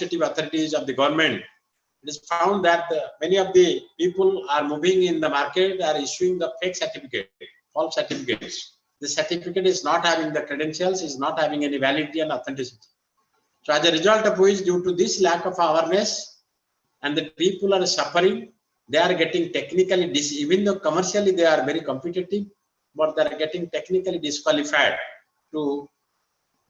administrative authorities of the government, it is found that many of the people are moving in the market, are issuing the fake certificate, false certificates. The certificate is not having the credentials, is not having any validity and authenticity. So as a result of which, due to this lack of awareness, and the people are suffering, they are getting technically, even though commercially they are very competitive, but they are getting technically disqualified to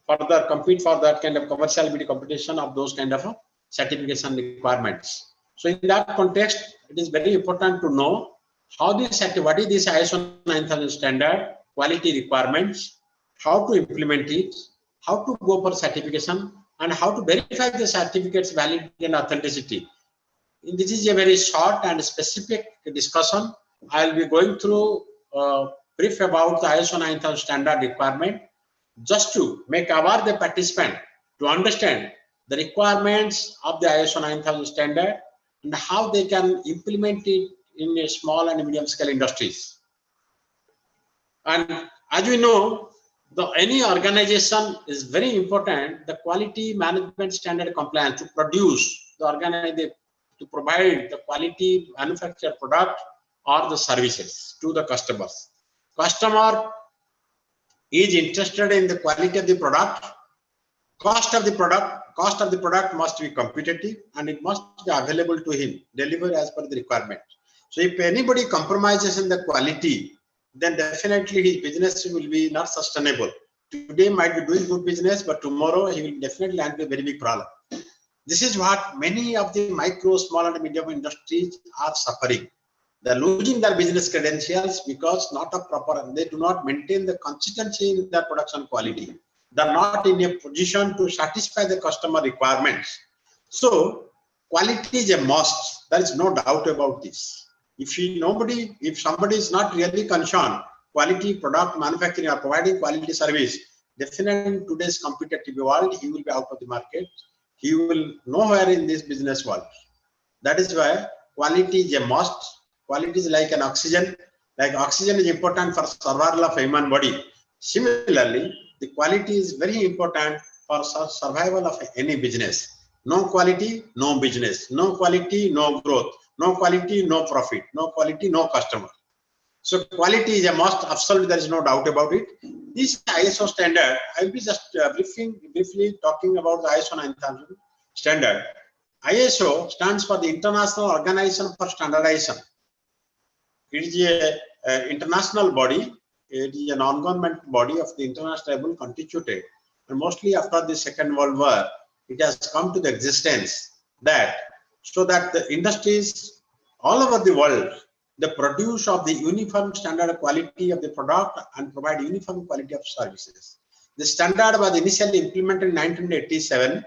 further compete for that kind of commercial competition of those kind of certification requirements. So in that context, it is very important to know how this, what is this ISO 9000 standard, quality requirements, how to implement it, how to go for certification, and how to verify the certificate's validity and authenticity. This is a very short and specific discussion. I will be going through brief about the ISO 9000 standard requirement, just to make aware the participant to understand the requirements of the ISO 9000 standard and how they can implement it in a small and medium scale industries. And as we know, any organization is very important, the quality management standard compliance to produce to provide the quality manufactured product or the services to the customers. Customer is interested in the quality of the product, cost of the product must be competitive, and it must be available to him, deliver as per the requirement. So if anybody compromises in the quality, then definitely his business will be not sustainable. Today might be doing good business, but tomorrow he will definitely land a very big problem. This is what many of the micro, small and medium industries are suffering. They are losing their business credentials because they do not maintain the consistency in their production quality. They are not in a position to satisfy the customer requirements. So quality is a must. There is no doubt about this. If somebody is not really concerned, quality product manufacturing or providing quality service, definitely in today's competitive world, he will be out of the market. He will nowhere in this business world. That is why quality is a must. Quality is like an oxygen. Like oxygen is important for survival of human body. Similarly, the quality is very important for survival of any business. No quality, no business. No quality, no growth. No quality, no profit. No quality, no customer. So quality is a must. Absolutely, there is no doubt about it. This ISO standard, I will be just briefly talking about the ISO 9000 standard. ISO stands for the International Organization for Standardization. It is an international body. It is a non-government body of the international level constituted. And mostly after the Second World War, it has come to the existence so that the industries all over the world, they produce of the uniform standard quality of the product and provide uniform quality of services. The standard was initially implemented in 1987.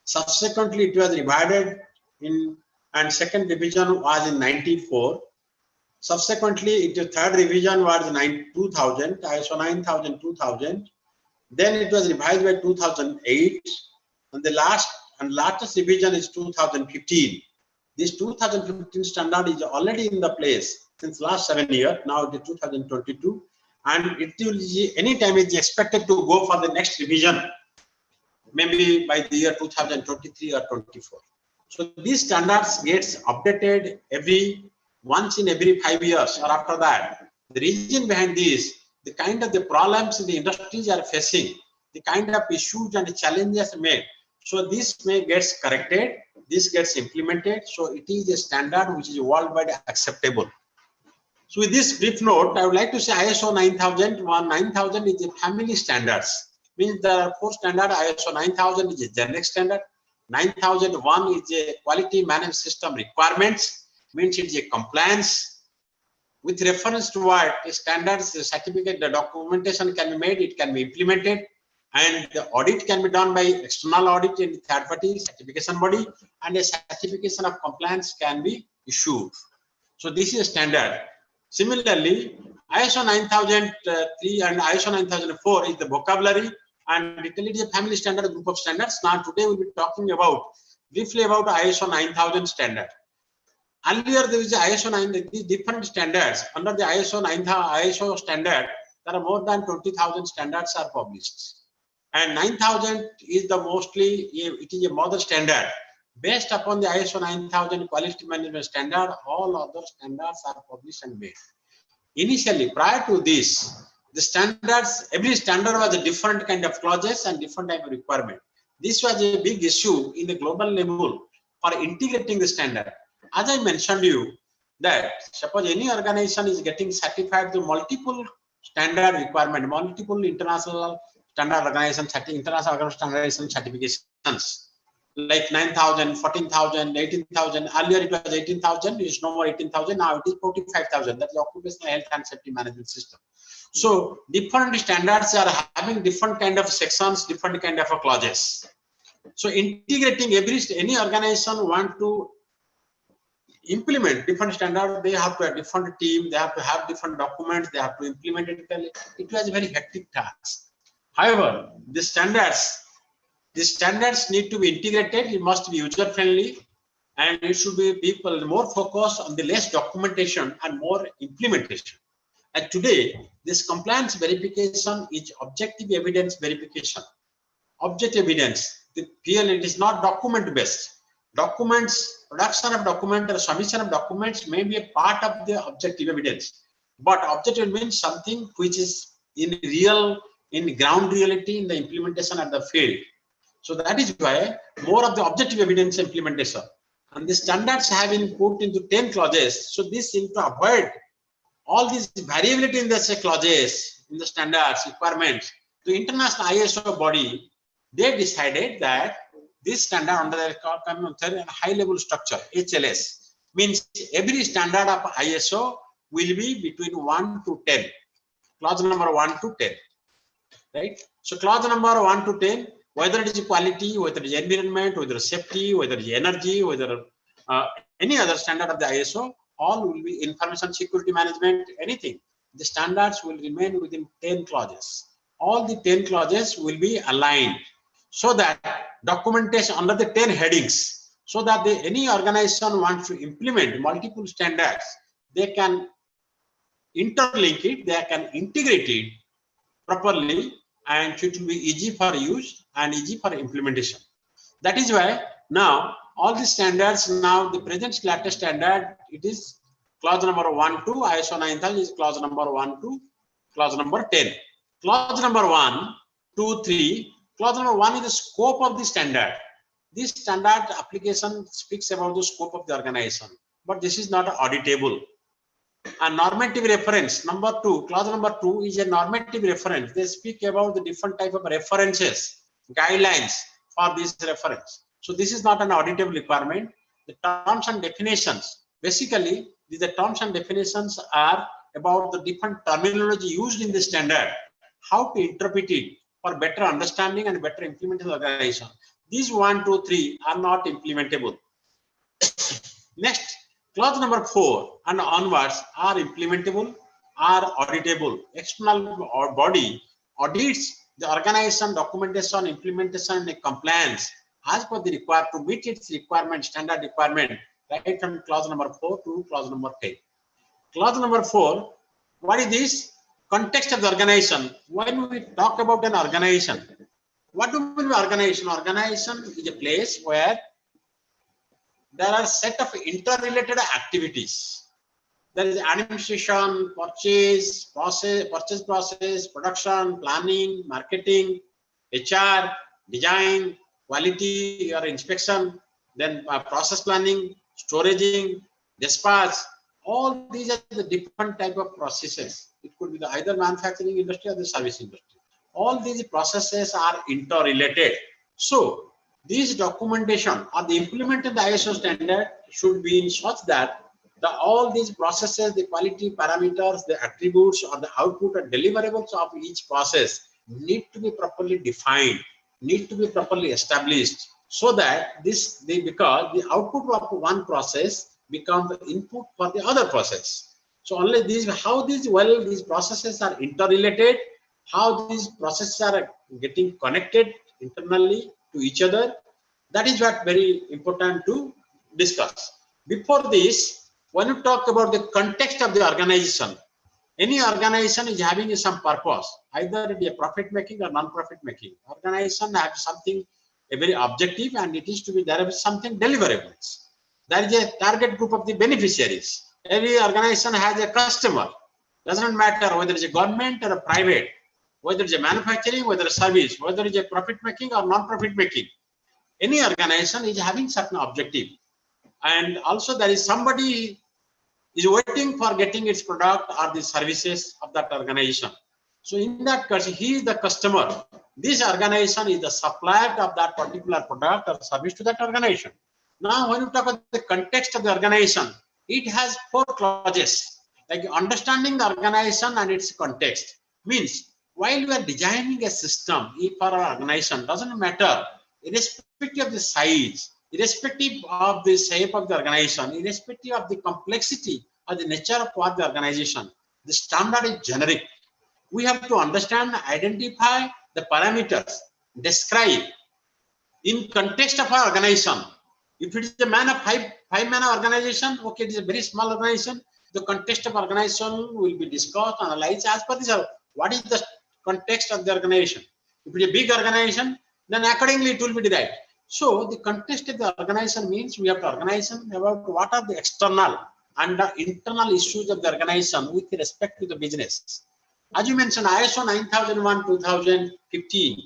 Subsequently, it was revised and second revision was in 1994. Subsequently, third revision was in 2000, ISO 9000-2000. Then it was revised by 2008, and the latest revision is 2015. This 2015 standard is already in the place since last 7 years. Now it is 2022, and it will anytime is expected to go for the next revision, maybe by the year 2023 or 24. So these standards gets updated once in every 5 years or after that. The reason behind this, the kind of the problems the industries are facing, the kind of issues and challenges made. So this gets corrected, this gets implemented. So it is a standard which is worldwide acceptable. So with this brief note, I would like to say ISO 9000. 9000 is a family standards. Means there are 4 standards. ISO 9000 is a generic standard. 9001 is a quality management system requirements. Means it is a compliance with reference to what standards, the certificate, the documentation can be made, it can be implemented, and the audit can be done by external audit in third party certification body, and a certification of compliance can be issued. So this is a standard. Similarly, ISO 9003 and ISO 9004 is the vocabulary, and it is a family standard group of standards. Now today we will be talking briefly about ISO 9000 standard. Earlier there is ISO 9000, these different standards. Under the ISO standard, there are more than 20,000 standards are published. And 9000 is it is a mother standard. Based upon the ISO 9000 quality management standard, all other standards are published and made. Initially, prior to this, the standards, every standard was a different kind of clauses and different type of requirement. This was a big issue in the global level for integrating the standard. As I mentioned you, that suppose any organization is getting certified to multiple standard requirement, multiple international standard organization, international standardization certifications, like 9,000, 14,000, 18,000. Earlier it was 18,000, it's no more 18,000, now it is 45,000. That's the occupational health and safety management system. So different standards are having different kind of sections, different kind of clauses. So integrating any organization want to implement different standards, they have to have different team, they have to have different documents, they have to implement it. It was a very hectic task. However, the standards need to be integrated. It must be user friendly, and it should be people more focused on the less documentation and more implementation. And today, this compliance verification is objective evidence verification. Objective evidence, the PL, it is not document based. Documents, production of document or submission of documents may be a part of the objective evidence, but objective means something which is in ground reality in the implementation at the field. So that is why more of the objective evidence implementation. And the standards have been put into 10 clauses. So this seems to avoid all this variability in the clauses, in the standards, requirements. The international ISO body, they decided that this standard under the high level structure, HLS, means every standard of ISO will be between 1 to 10. Clause number 1 to 10. Right? So clause number 1 to 10, whether it is quality, whether it is environment, whether it is safety, whether it is energy, whether any other standard of the ISO, all will be information security management, anything. The standards will remain within 10 clauses. All the 10 clauses will be aligned so that documentation under the 10 headings, so that any organization wants to implement multiple standards, they can interlink it, they can integrate it properly, and it will be easy for use and easy for implementation. That is why now all the standards, now the present latest standard, it is clause number 1 to ISO 9000 is clause number 1 to clause number 10. Clause number 1, 2, 3. Clause number 1 is the scope of the standard. This standard application speaks about the scope of the organization, but this is not auditable. A normative reference, number 2, clause number 2 is a normative reference. They speak about the different type of references, guidelines for this reference. So this is not an auditable requirement. The terms and definitions, basically the terms and definitions are about the different terminology used in the standard, how to interpret it for better understanding and better implementation of the organization. These 1, 2, 3 are not implementable. Next, clause number 4 and onwards are implementable, are auditable. External body audits the organization, documentation, implementation, and compliance as per the required to meet its requirement, standard requirement, right from clause number 4 to clause number 10. Clause number 4, what is this? Context of the organization. When we talk about an organization, what do we mean by organization? Organization is a place where there are a set of interrelated activities. There is administration, purchase process, production, planning, marketing, HR, design, quality or inspection, then process planning, storaging, dispatch. All these are the different type of processes. It could be the either manufacturing industry or the service industry. All these processes are interrelated. So this documentation or the implemented the ISO standard should be in such that all these processes, the quality parameters, the attributes or the output or deliverables of each process need to be properly defined, need to be properly established, so that because the output of one process becomes the input for the other process. So only how these processes are interrelated, how these processes are getting connected internally to each other, that is what very important to discuss. Before this, when you talk about the context of the organization, any organization is having some purpose, either it be a profit making or non-profit making. Organization have something a very objective, and it is to be there is something deliverables. There is a target group of the beneficiaries. Every organization has a customer. Doesn't matter whether it's a government or a private, whether it's a manufacturing, whether it's a service, whether it's a profit making or non-profit making. Any organization is having certain objective. And also there is somebody is waiting for getting its product or the services of that organization. So in that case, he is the customer. This organization is the supplier of that particular product or service to that organization. Now, when you talk about the context of the organization, it has 4 clauses, like understanding the organization and its context. Means, while you are designing a system for an organization, doesn't matter, irrespective of the size, irrespective of the shape of the organization, irrespective of the complexity or the nature of what the organization, the standard is generic. We have to understand, identify the parameters, describe in context of our organization. If it is a five-man organization, okay, it is a very small organization. The context of organization will be discussed, analyzed as per this. What is the context of the organization? If it is a big organization, then accordingly it will be derived. So the context of the organization means we have to organize about what are the external and the internal issues of the organization with respect to the business. As you mentioned, ISO 9001:2015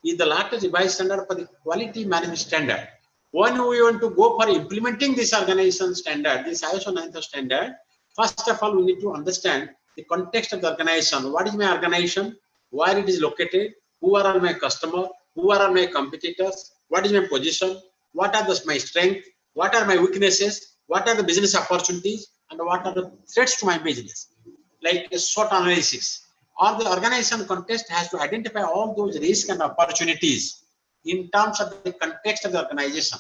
is the latest revised standard for the quality management standard. When we want to go for implementing this organization standard, this ISO 9000 standard, first of all, we need to understand the context of the organization. What is my organization? Where it is located? Who are my customers? Who are my competitors? What is my position? What are my strengths? What are my weaknesses? What are the business opportunities? And what are the threats to my business? Like a SWOT analysis. Or the organization context has to identify all those risks and opportunities in terms of the context of the organization.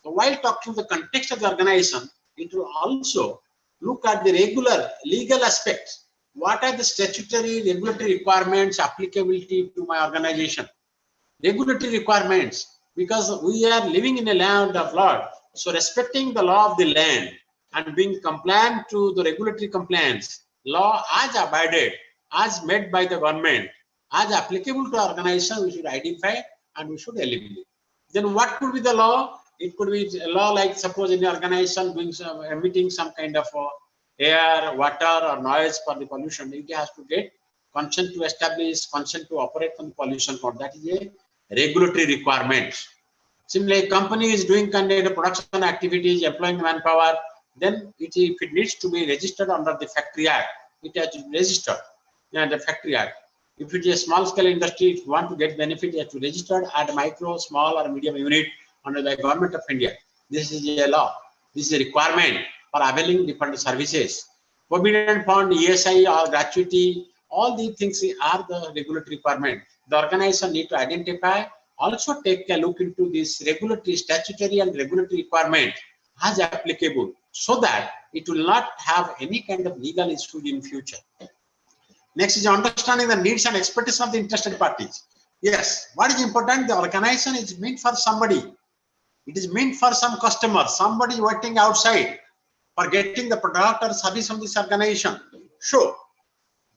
So while talking the context of the organization, it will also look at the regular legal aspects. What are the statutory regulatory requirements applicability to my organization? Regulatory requirements, because we are living in a land of law. So respecting the law of the land and being compliant to the regulatory compliance, law as abided, as made by the government, as applicable to organization, we should identify and we should eliminate. Then what could be the law? It could be a law like suppose in the organization doing some, emitting some kind of air, water or noise for the pollution. It has to get consent to establish, consent to operate from the pollution code. That is a regulatory requirement. Similarly, a company is doing kind of production activities, employing manpower, then if it needs to be registered under the Factory Act, it has to be registered in the Factory Act. If it is a small scale industry, if you want to get benefit, you have to register at a micro, small or medium unit under the Government of India. This is a law. This is a requirement for availing different services. Provident fund, ESI or gratuity, all these things are the regulatory requirement. The organization need to identify, also take a look into this regulatory, statutory and regulatory requirement as applicable, so that it will not have any kind of legal issue in future. Next is understanding the needs and expectations of the interested parties. Yes, what is important? The organization is meant for somebody. It is meant for some customer, somebody waiting outside for getting the product or service from this organization. So,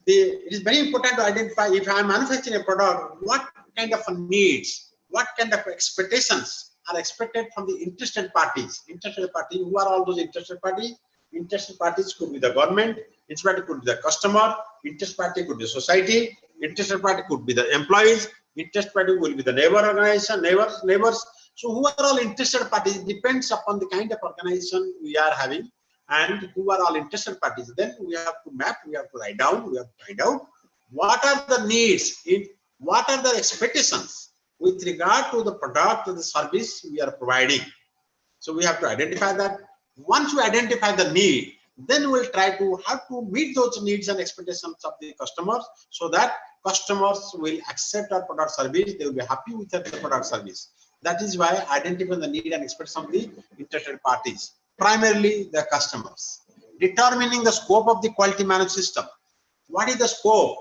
it is very important to identify, if I am manufacturing a product, what kind of needs, what kind of expectations are expected from the interested parties. Interested parties, who are all those interested parties? Interested parties could be the government, interested party could be the customer, interested party could be society, interested party could be the employees, interested party will be the neighbor organization, neighbors. So who are all interested parties? It depends upon the kind of organization we are having and who are all interested parties. Then we have to map, we have to write down, we have to find out what are the needs, what are the expectations with regard to the product or the service we are providing. So we have to identify that. Once we identify the need, then we'll try to have to meet those needs and expectations of the customers, so that customers will accept our product service, they will be happy with the product service. That is why identifying the need and expectations of the interested parties, primarily the customers. Determining the scope of the quality management system. What is the scope?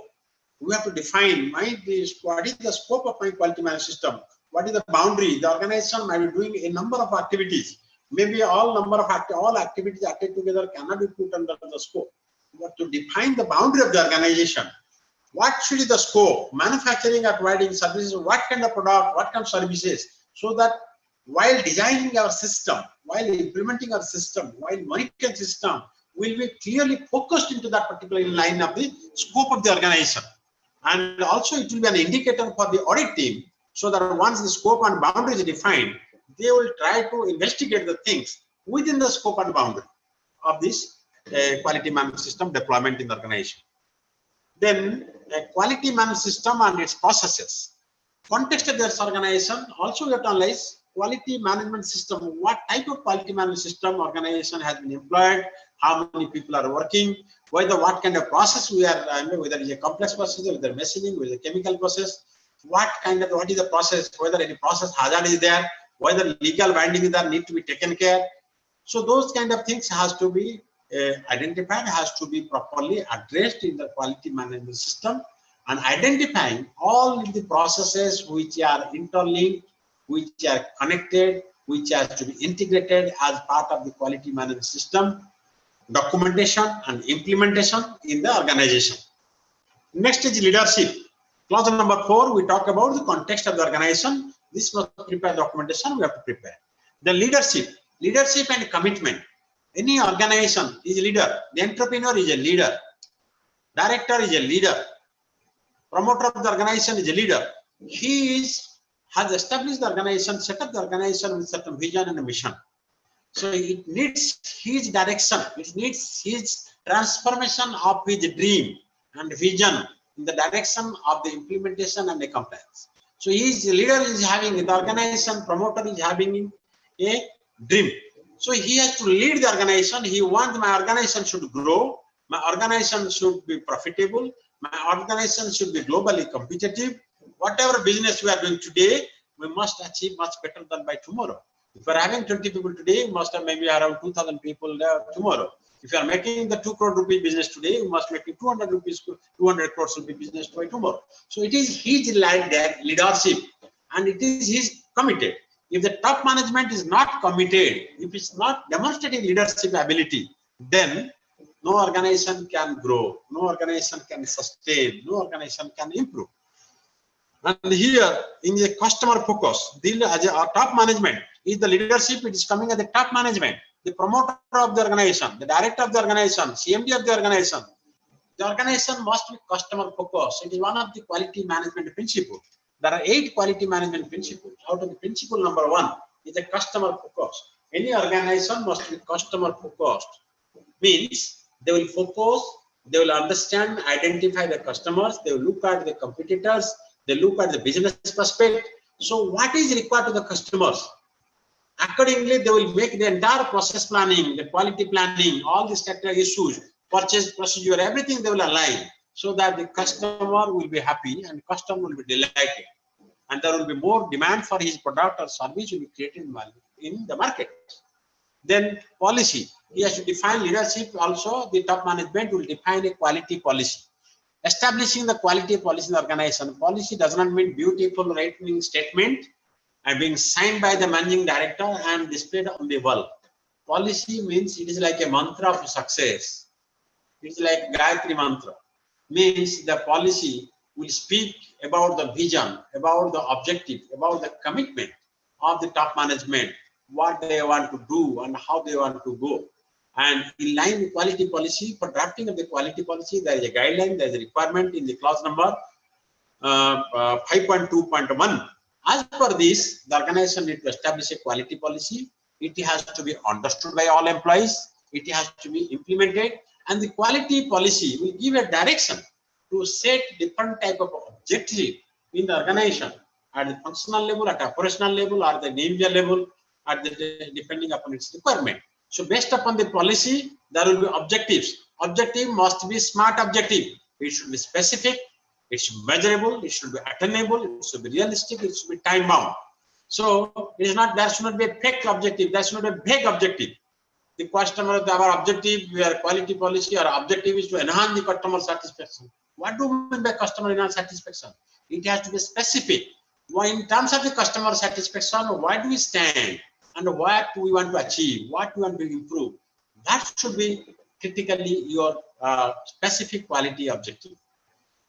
We have to define what is the scope of my quality management system. What is the boundary? The organization might be doing a number of activities. Maybe all activities acted together cannot be put under the scope. But to define the boundary of the organization, what should be the scope? Manufacturing or providing services, what kind of product, what kind of services, so that while designing our system, while implementing our system, while monitoring system, will be clearly focused into that particular line of the scope of the organization. And also it will be an indicator for the audit team, so that once the scope and boundary is defined, they will try to investigate the things within the scope and boundary of this quality management system deployment in the organization. Then a quality management system and its processes. Context of this organization also we have to analyze quality management system. What type of quality management system organization has been employed? How many people are working? Whether what kind of process we are, whether it's a complex process, whether machining, whether chemical process, what is the process? Whether any process hazard is there? Whether legal binding is there, need to be taken care. So those kind of things has to be identified, has to be properly addressed in the quality management system, and identifying all the processes which are interlinked, which are connected, which has to be integrated as part of the quality management system, documentation and implementation in the organization. Next is leadership. Clause number 4, we talk about the context of the organization. This must prepare documentation, we have to prepare. The leadership and commitment. Any organization is a leader. The entrepreneur is a leader. Director is a leader. Promoter of the organization is a leader. He has established the organization, set up the organization with certain vision and a mission. So it needs his direction. It needs his transformation of his dream and vision in the direction of the implementation and the compliance. So his leader is having, the organization promoter is having a dream. So he has to lead the organization. He wants my organization should grow. My organization should be profitable. My organization should be globally competitive. Whatever business we are doing today, we must achieve much better than by tomorrow. If we are having 20 people today, we must have maybe around 2,000 people there tomorrow. If you are making the 2 crore rupee business today, we must make 200 crores rupee business by tomorrow. So it is his leadership, and it is his committed. If the top management is not committed, if it's not demonstrating leadership ability, then no organization can grow, no organization can sustain, no organization can improve. And here in the customer focus, as a top management is the leadership, it is coming at the top management, the promoter of the organization, the director of the organization, CMD of the organization. The organization must be customer focused. It is one of the quality management principles. There are 8 quality management principles. Out of the principle number 1 is a customer focus. Any organization must be customer focused. Means they will focus, they will understand, identify the customers, they will look at the competitors, they look at the business prospect. So what is required to the customers? Accordingly, they will make the entire process planning, the quality planning, all the structural issues, purchase procedure, everything they will align, so that the customer will be happy and customer will be delighted, and there will be more demand for his product or service will be created in the market. Then policy, he has to define leadership. Also the top management will define a quality policy, establishing the quality policy in the organization. Policy does not mean beautiful written statement and being signed by the managing director and displayed on the wall. Policy means it is like a mantra of success. It's like Gayatri mantra. Means the policy will speak about the vision, about the objective, about the commitment of the top management, what they want to do and how they want to go. And in line with quality policy, for drafting of the quality policy, there is a guideline, there is a requirement in the clause number 5.2.1. As per this, the organization needs to establish a quality policy. It has to be understood by all employees. It has to be implemented. And the quality policy will give a direction to set different type of objective in the organization at the functional level, at operational level, or the individual level, at the depending upon its requirement. So based upon the policy, there will be objectives. Objective must be smart objective. It should be specific, it should be measurable, it should be attainable, it should be realistic, it should be time bound. So it is not, there should not be a fake objective, there should not be a vague objective. The customer, our objective, our quality policy, our objective is to enhance the customer satisfaction. What do we mean by customer enhanced satisfaction? It has to be specific. Why, in terms of the customer satisfaction, why do we stand and what do we want to achieve, what we want to improve? That should be critically your specific quality objective.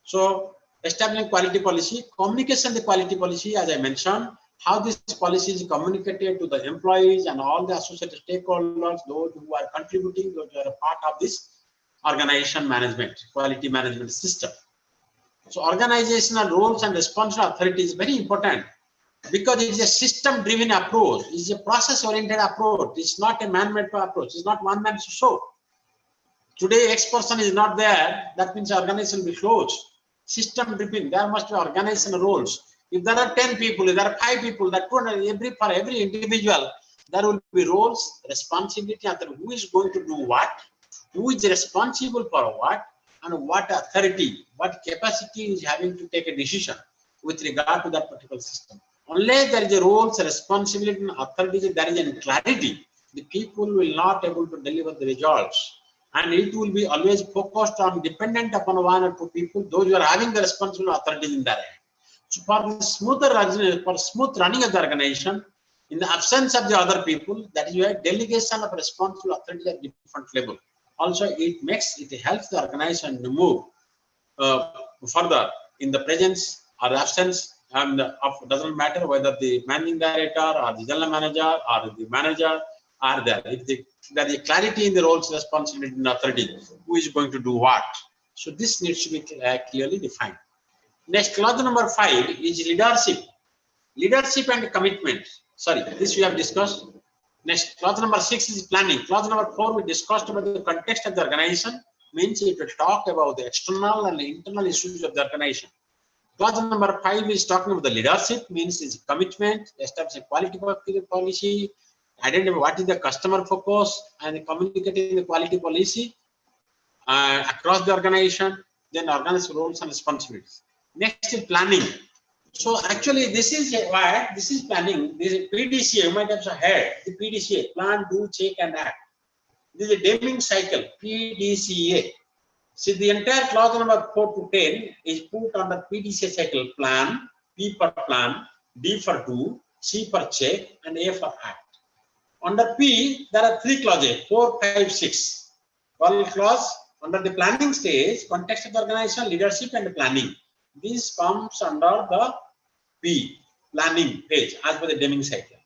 So establishing quality policy, communication the quality policy, as I mentioned, how this policy is communicated to the employees and all the associated stakeholders, those who are contributing, those who are a part of this organization management, quality management system. So organizational roles and responsibility authority is very important because it is a system-driven approach. It is a process-oriented approach. It's not a man-made approach. It's not one man show. Today, X person is not there. That means the organization will be closed. System-driven. There must be organizational roles. If there are 10 people, if there are 5 people, that for every individual, there will be roles, responsibility, and who is going to do what, who is responsible for what, and what authority, what capacity is having to take a decision with regard to that particular system. Unless there is a roles, responsibility, and authority, there is a clarity, the people will not able to deliver the results. And it will be always focused on dependent upon one or two people, those who are having the responsible authorities in their hand. So for the smooth running of the organization, in the absence of the other people, that is why delegation of responsible authority at different level. Also, it helps the organization to move further in the presence or absence, and doesn't matter whether the managing director or the general manager or the manager are there. If there is clarity in the roles, responsibility, and authority, who is going to do what. So this needs to be clearly defined. Next, clause number 5 is leadership. Leadership and commitment. Sorry, this we have discussed. Next, clause number 6 is planning. Clause number 4 we discussed about the context of the organization. Means it will talk about the external and internal issues of the organization. Clause number 5 is talking about the leadership. Means is commitment, establish a quality policy, identify what is the customer focus, and communicating the quality policy across the organization. Then organize roles and responsibilities. Next is planning. So actually, this is why this is planning. This is PDCA. You might have heard the PDCA: plan, do, check, and act. This is a Deming cycle. PDCA. See, the entire clause number 4 to 10 is put under PDCA cycle: plan, P for plan, D for do, C for check, and A for act. Under P, there are 3 clauses: 4, 5, 6. One clause under the planning stage: context of the organization, leadership, and planning. This comes under the P, planning page, as per the Deming cycle.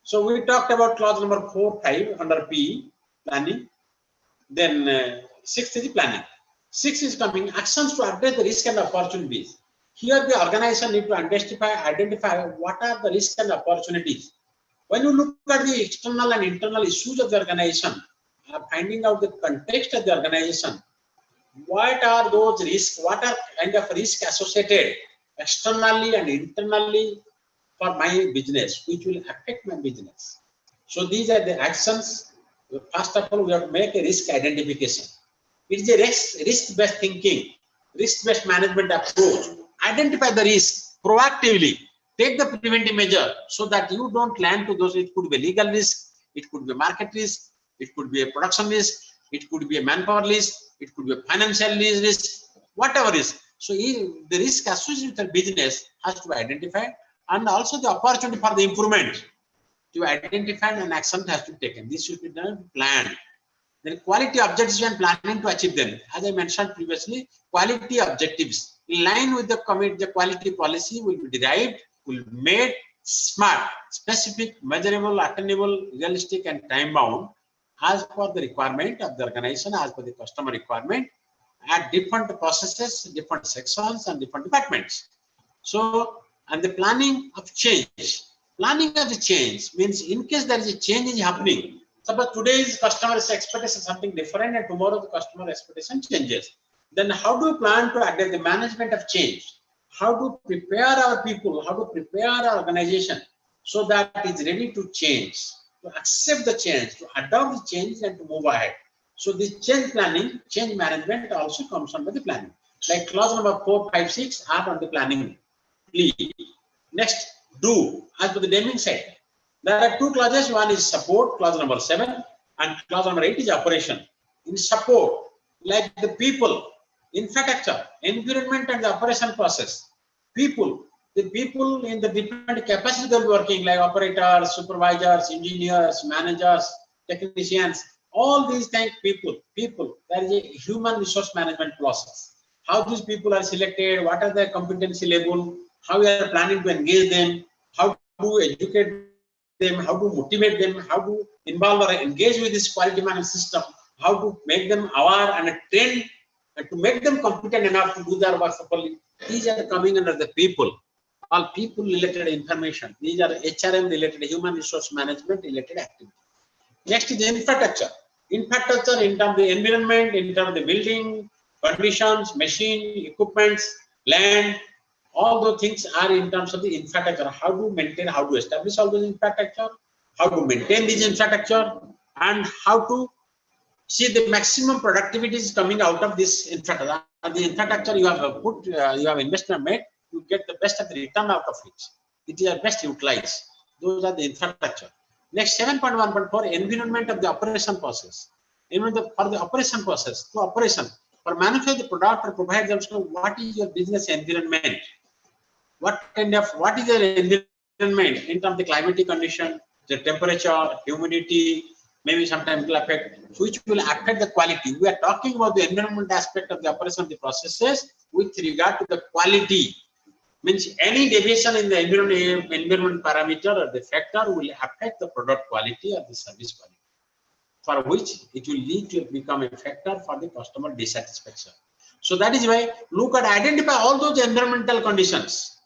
So we talked about clause number 4, 5 under P, planning. Then 6th is planning. 6 is coming actions to address the risk and opportunities. Here the organization need to identify what are the risks and opportunities. When you look at the external and internal issues of the organization, finding out the context of the organization, what are those risks, what are kind of risks associated externally and internally for my business, which will affect my business. So these are the actions. First of all, we have to make a risk identification. It is a risk-based thinking, risk-based management approach. Identify the risk proactively. Take the preventive measure so that you don't land to those. It could be legal risk, it could be market risk, it could be a production risk, it could be a manpower risk, it could be a financial risk, whatever risk. So the risk associated with the business has to be identified, and also the opportunity for the improvement to identify, and action has to be taken. This should be done planned. Then quality objectives and planning to achieve them. As I mentioned previously, quality objectives in line with the quality policy will be derived, will be made smart, specific, measurable, attainable, realistic, and time bound as per the requirement of the organization, as per the customer requirement at different processes, different sections, and different departments. So, and the planning of change. Planning of the change means in case there is a change is happening. Suppose today's customer's expectation is something different and tomorrow the customer expectation changes. Then how do you plan to address the management of change? How to prepare our people, how to prepare our organization so that it's ready to change, to accept the change, to adopt the change, and to move ahead. So this change planning, change management also comes under the planning. Like clause number 4, 5, 6 are on the planning. Please. Next, do, as per the Deming cycle. There are 2 clauses. One is support, clause number 7, and clause number 8 is operation. In support, like the people, infrastructure, environment, and the operation process. People, the people in the different capacity they are working, like operators, supervisors, engineers, managers, technicians, all these kind of people. There is a human resource management process. How these people are selected, what are their competency level, how we are planning to engage them, how to educate them, how to motivate them, how to involve or engage with this quality management system, how to make them aware and train and to make them competent enough to do their work properly. These are coming under the people, all people related information. These are HRM related, human resource management related activity. Next is infrastructure. Infrastructure in terms of the environment, in terms of the building, conditions, machine, equipments, land, all those things are in terms of the infrastructure. How to maintain, how to establish all those infrastructure, how to maintain this infrastructure, and how to see the maximum productivity is coming out of this infrastructure. The infrastructure you have put, you have investment made, you get the best of the return out of it. It is best utilized. Those are the infrastructure. Next, 7.1.4, environment of the operation process. For the operation process, to operation, for manufacture the product or provide them, so what is your business environment? What is your environment in terms of the climatic condition, the temperature, humidity, maybe sometimes it will affect, which will affect the quality. We are talking about the environment aspect of the operation of the processes with regard to the quality. Means any deviation in the environment parameter or the factor will affect the product quality or the service quality, for which it will lead to become a factor for the customer dissatisfaction. So that is why look at identify all those environmental conditions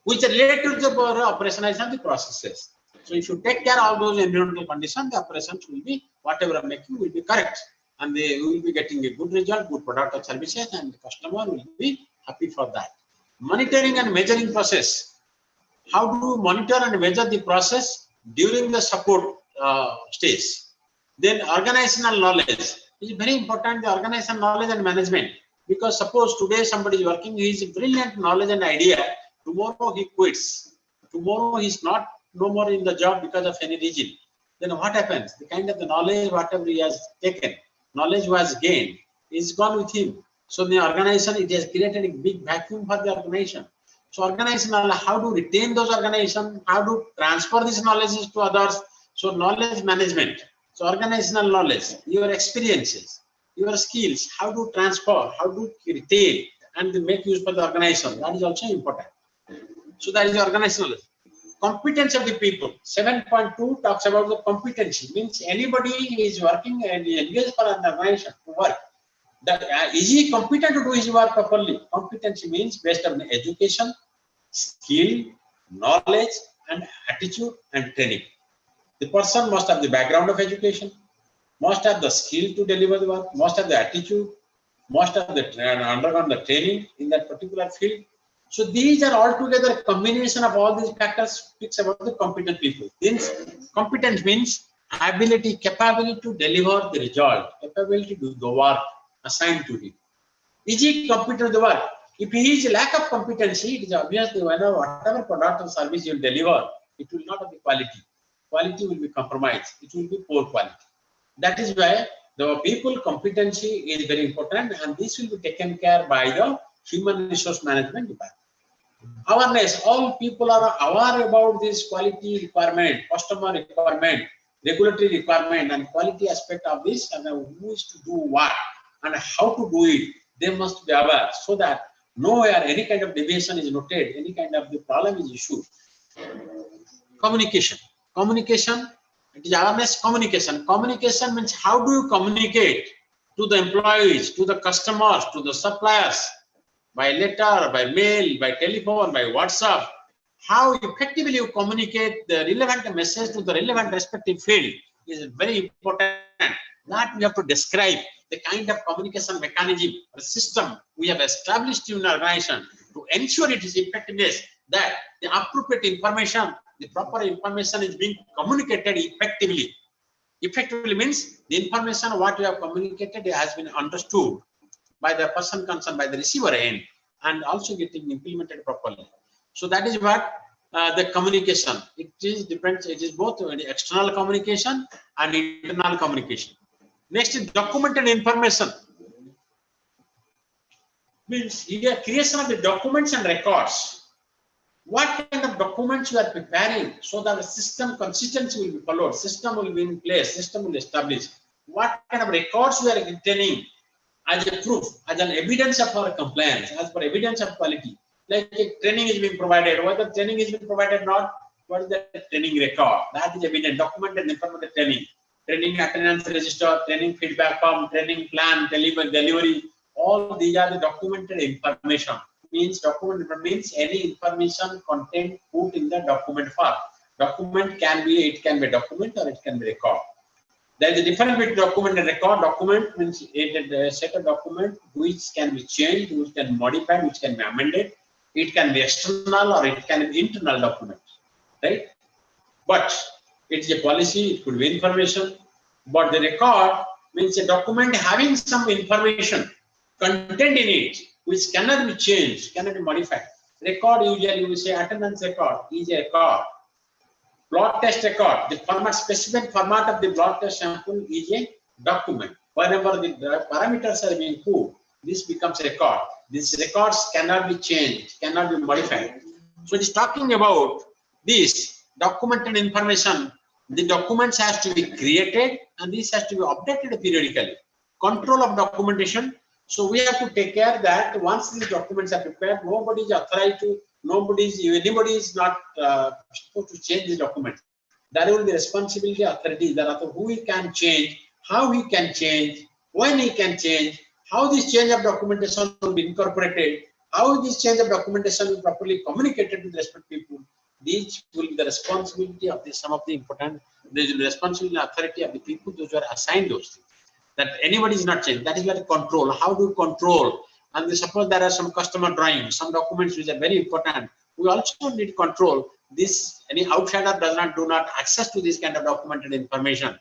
which are related to the operationalization of the processes. So if you take care of all those environmental conditions, the operations will be, whatever I'm making will be correct, and they will be getting a good result, good product or services, and the customer will be happy for that. Monitoring and measuring process. How do you monitor and measure the process during the support stage? Then organizational knowledge is very important, the organizational knowledge and management. Because suppose today somebody is working, he is brilliant knowledge and idea, tomorrow he quits. Tomorrow he is not no more in the job because of any reason. Then what happens? The kind of the knowledge, whatever he has taken, knowledge was gained, is gone with him. So the organization, it has created a big vacuum for the organization. So organization, how to retain those organizations, how to transfer these knowledges to others. So knowledge management. So organizational knowledge, your experiences, your skills, how to transfer, how to retain and make use for the organization. That is also important. So that is the organizational competence of the people. 7.2 talks about the competency. Means anybody is working and engaged for an organization to work. That is he competent to do his work properly? Competency means based on education, skill, knowledge, and attitude and training. The person must have the background of education, must have the skill to deliver the work, must have the attitude, must have the undergone the training in that particular field. So these are altogether a combination of all these factors speaks about the competent people. Competence means ability, capability to deliver the result, capability to do the work assigned to him. Is he competent to the work? If he is lack of competency, it is obvious that whatever product or service you will deliver, it will not have the quality. Quality will be compromised. It will be poor quality. That is why the people competency is very important, and this will be taken care by the human resource management department. Awareness, all people are aware about this quality requirement, customer requirement, regulatory requirement, and quality aspect of this, and who is to do what and how to do it. They must be aware so that nowhere any kind of deviation is noted, any kind of the problem is issued. Communication. Communication, it is awareness, communication. Communication means how do you communicate to the employees, to the customers, to the suppliers, by letter, by mail, by telephone, by WhatsApp. How effectively you communicate the relevant message to the relevant respective field is very important. That we have to describe the kind of communication mechanism or system we have established in our organization to ensure it is effectiveness, that the appropriate information, the proper information is being communicated effectively. Effectively means the information what you have communicated has been understood by the person concerned, by the receiver end, and also getting implemented properly. So that is what the communication. It is different. It is both external communication and internal communication. Next is documented information. Means here creation of the documents and records. What kind of documents you are preparing so that the system consistency will be followed, system will be in place, system will establish. What kind of records we are retaining as a proof, as an evidence of our compliance, as per evidence of quality. Like if training is being provided, whether training is being provided or not, what is the training record? That is evident, documented informative training. Training attendance register, training feedback form, training plan, delivery. All these are the documented information. Means document means any information content put in the document form. Document can be, it can be a document or it can be record. There is a difference between document and record. Document means a set of document which can be changed, which can be modified, which can be amended. It can be external or it can be internal document, right? But it's a policy, it could be information. But the record means a document having some information, content in it, which cannot be changed, cannot be modified. Record, usually we say attendance record is a record. Blood test record, the format, specific format of the blood test sample is a document. Whenever the parameters are being put, this becomes a record. These records cannot be changed, cannot be modified. So it is talking about this documented information. The documents has to be created and this has to be updated periodically. Control of documentation. So we have to take care that once these documents are prepared, nobody is authorized to, anybody is not supposed to change the document. That will be responsibility authority, that who he can change, how he can change, when he can change, how this change of documentation will be incorporated, how this change of documentation will be properly communicated with respective people. These will be the responsibility of some of the important, the responsibility and authority of the people those who are assigned those things. That anybody is not changed. That is where the control. How do you control? And suppose there are some customer drawings, some documents which are very important. We also need control. This any outsider do not access to this kind of documented information.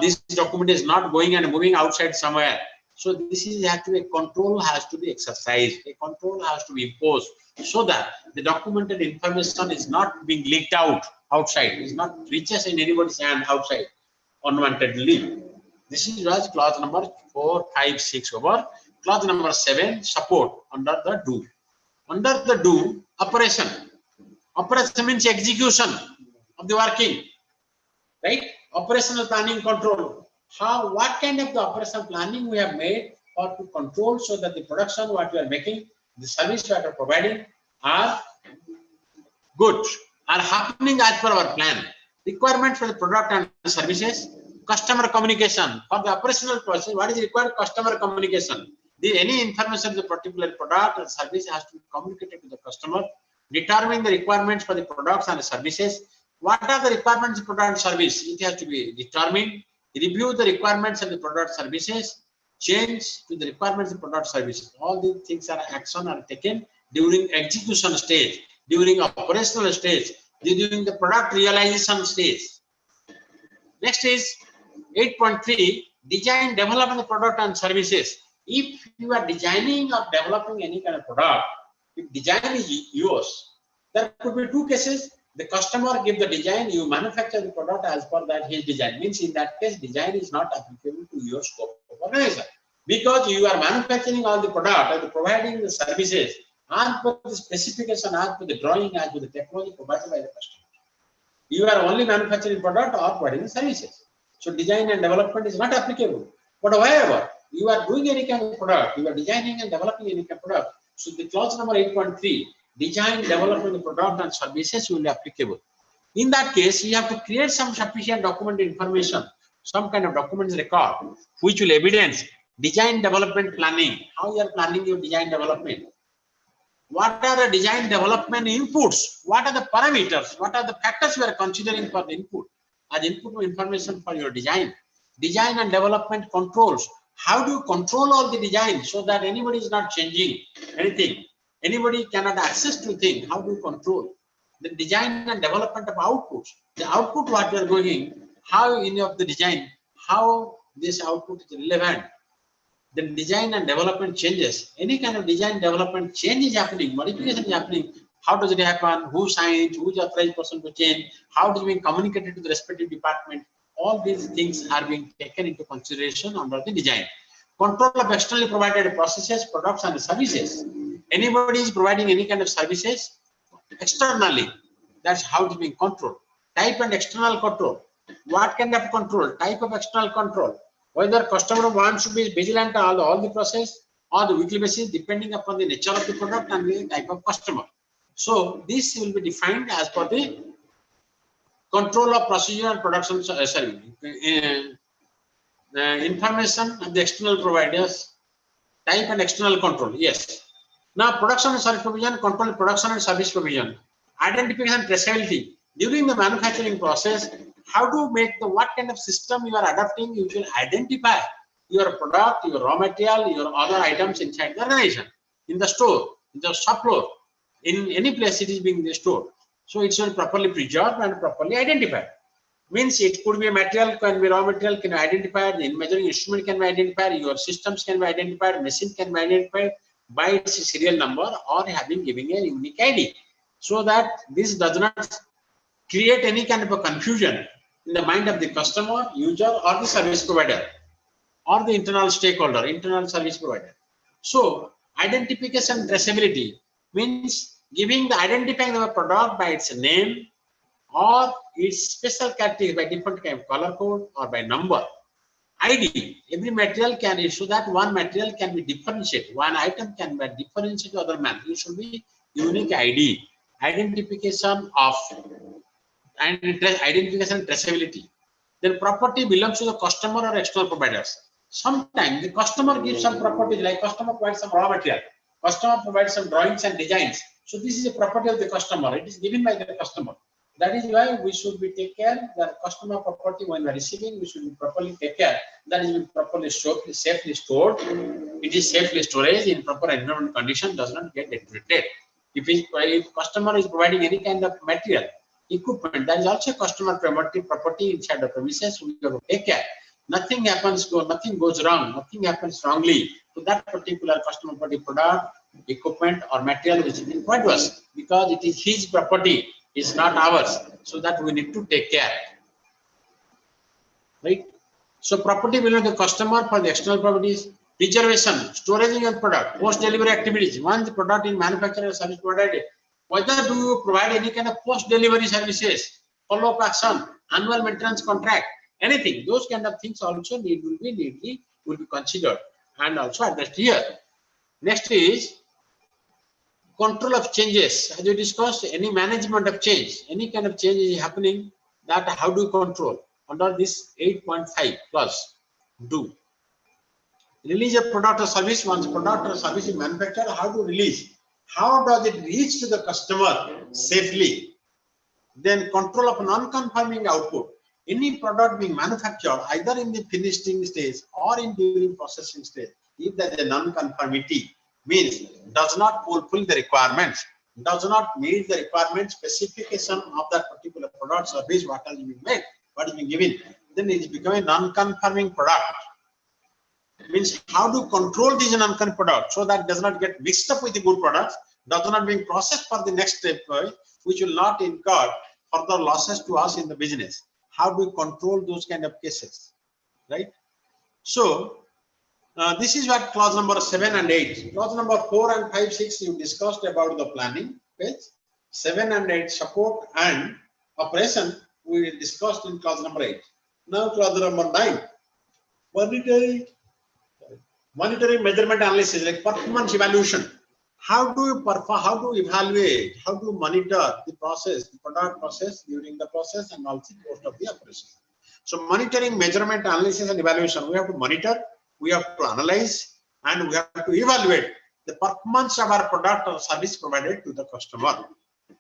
This document is not going and moving outside somewhere. So this is actually a control has to be exercised. A control has to be imposed so that the documented information is not being leaked out outside. It is not reaches in anybody's hand outside unwantedly. This is clause number 4, 5, 6 over. Clause number 7, support under the do. Under the do, operation. Operation means execution of the working, right? Operational planning control. How, what kind of the operational planning we have made or to control so that the production what we are making, the service that we are providing are good, are happening as per our plan. Requirement for the product and services. Customer communication for the operational process. What is required? Customer communication. Any information of the particular product or service has to be communicated to the customer. Determine the requirements for the products and services. What are the requirements of product and service? It has to be determined. Review the requirements of the product services. Change to the requirements of product services. All these things are action are taken during execution stage, during operational stage, during the product realization stage. Next is 8.3, design, develop the product and services. If you are designing or developing any kind of product, if design is yours, there could be two cases. The customer give the design, you manufacture the product as per that his design. Means in that case, design is not applicable to your scope of organization. Because you are manufacturing all the product and providing the services as per the specification, as per the drawing, as per the technology provided by the customer. You are only manufacturing product or providing services. So design and development is not applicable. But however, you are doing any kind of product, you are designing and developing any kind of product. So the clause number 8.3, design, development of product and services will be applicable. In that case, you have to create some sufficient documented information, some kind of documents record, which will evidence design, development, planning. How you are planning your design development? What are the design development inputs? What are the parameters? What are the factors you are considering for the input? As input information for your design. Design and development controls. How do you control all the design so that anybody is not changing anything? Anybody cannot access to things. How do you control? The design and development of outputs. The output what you are going, how any of the design, how this output is relevant. The design and development changes. Any kind of design development change is happening, modification is happening. How does it happen? Who signs? Who is the authorized person to change? How does it being communicated to the respective department? All these things are being taken into consideration under the design. Control of externally provided processes, products, and services. Anybody is providing any kind of services externally. That's how it's being controlled. Type and external control. What kind of control? Type of external control. Whether customer wants to be vigilant on all the process or the weekly basis, depending upon the nature of the product and the type of customer. So this will be defined as per the Control of procedure and production, information of the external providers, type and external control. Yes. Now, production and service provision, control production and service provision, identification and traceability. During the manufacturing process, how to make the what kind of system you are adopting, you will identify your product, your raw material, your other items inside the organization, in the store, in the shop floor, in any place it is being stored. So it should be properly preserved and properly identified. Means it could be a material, can be raw material, can be identified, the measuring instrument can be identified, your systems can be identified, machine can be identified by its serial number or giving a unique ID, so that this does not create any kind of a confusion in the mind of the customer, user, or the service provider, or the internal stakeholder, internal service provider. So identification and traceability means identifying the product by its name or its special characteristics by different kind of color code or by number. ID, every material can issue that one material can be differentiated, one item can be differentiated to other man. It should be unique ID, identification of and identification and traceability. Then property belongs to the customer or external providers. Sometimes the customer gives some property, like customer provides some raw material, customer provides some drawings and designs. So this is a property of the customer. It is given by the customer. That is why we should be take care that customer property when we are receiving, we should be properly take care that is properly stored, safely stored. It is safely storage in proper environment condition, does not get deteriorated. If customer is providing any kind of material, equipment, that is also customer property inside the premises. We have to take care. Nothing goes wrong, nothing happens wrongly to that particular customer property product, equipment, or material which is being provided to us, because it is his property, it's not ours. So that we need to take care. Right? So property belongs to the customer for the external properties, preservation, storage of your product, post-delivery activities. Once the product is manufactured or service provided, whether do you provide any kind of post-delivery services, follow-up action, annual maintenance contract, anything, those kind of things also will be considered and also addressed here. Next is control of changes. As we discussed, any management of change, any kind of change is happening, that how do you control under this 8.5 plus do. Release a product or service. Once product or service is manufactured, how to release? How does it reach to the customer safely? Then control of non-conforming output. Any product being manufactured either in the finishing stage or in during processing stage, if there is a non-conformity, means does not fulfill the requirements, does not meet the requirement specification of that particular product service, what has been made, what is being given, then it is becoming a non-conforming product. Means how to control these non-conforming products so that it does not get mixed up with the good products, does not being processed for the next step, which will not incur further losses to us in the business. How do we control those kind of cases, right? So this is what clause number 7 and 8. Clause number 4 and 5, 6 you discussed about the planning page. 7 and 8 support and operation we discussed in clause number 8. Now clause number 9, monitoring measurement analysis, like performance evaluation. How do you evaluate, how do you monitor the process, the product process during the process and also post of the operation. So monitoring, measurement, analysis and evaluation, we have to monitor, we have to analyze, and we have to evaluate the performance of our product or service provided to the customer.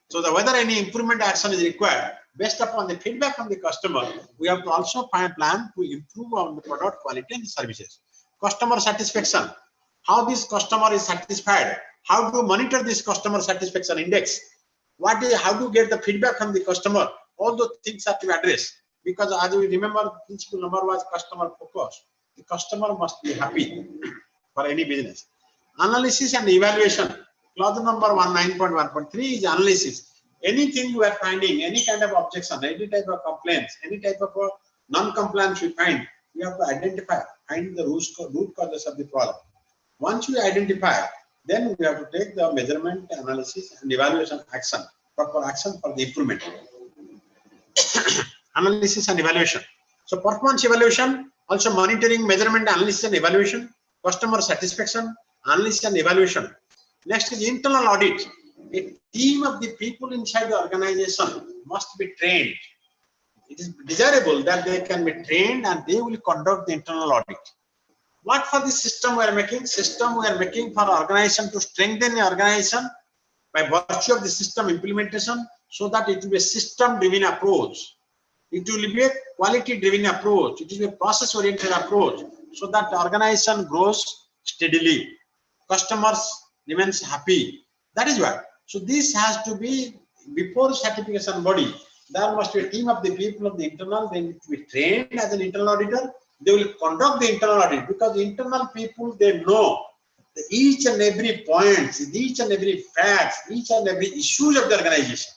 So that whether any improvement action is required, based upon the feedback from the customer, we have to also find a plan to improve on the product quality and the services. Customer satisfaction, how this customer is satisfied, how to monitor this customer satisfaction index, how to get the feedback from the customer, all those things are to address, because as we remember, principle number was customer focus. The customer must be happy for any business. Analysis and evaluation, clause number 9.1.3 is analysis. Anything you are finding, any kind of objection, any type of complaints, any type of non-compliance we find, we have to find the root causes of the problem. Once we identify, then we have to take the measurement, analysis, and evaluation action, proper action for the improvement. Analysis and evaluation. So performance evaluation, also monitoring, measurement, analysis, and evaluation, customer satisfaction, analysis, and evaluation. Next is internal audit. A team of the people inside the organization must be trained it is desirable that they can be trained and they will conduct the internal audit. What for the system we are making? System we are making for organization to strengthen the organization by virtue of the system implementation, so that it will be a system-driven approach. It will be a quality-driven approach. It will be a process-oriented approach, so that the organization grows steadily. Customers remains happy. That is why. So this has to be before certification body. There must be a team of the people of the internal. They need to be trained as an internal auditor. They will conduct the internal audit, because the internal people, they know each and every point, each and every facts, each and every issues of the organization.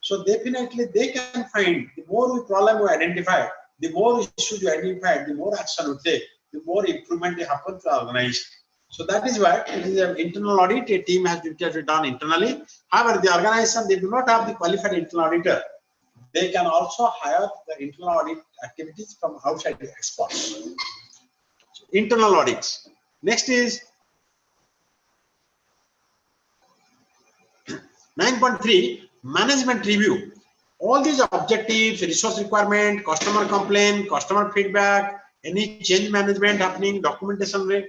So definitely they can find, the more problem we identify, the more issues we identify, the more action we take, the more improvement will happen to the organization. So that is why it is an internal audit. A team has to be done internally. However, the organization, they do not have the qualified internal auditor. They can also hire the internal audit activities from outside the experts. So, internal audits. Next is 9.3, management review. All these objectives, resource requirement, customer complaint, customer feedback, any change management happening, documentation rate,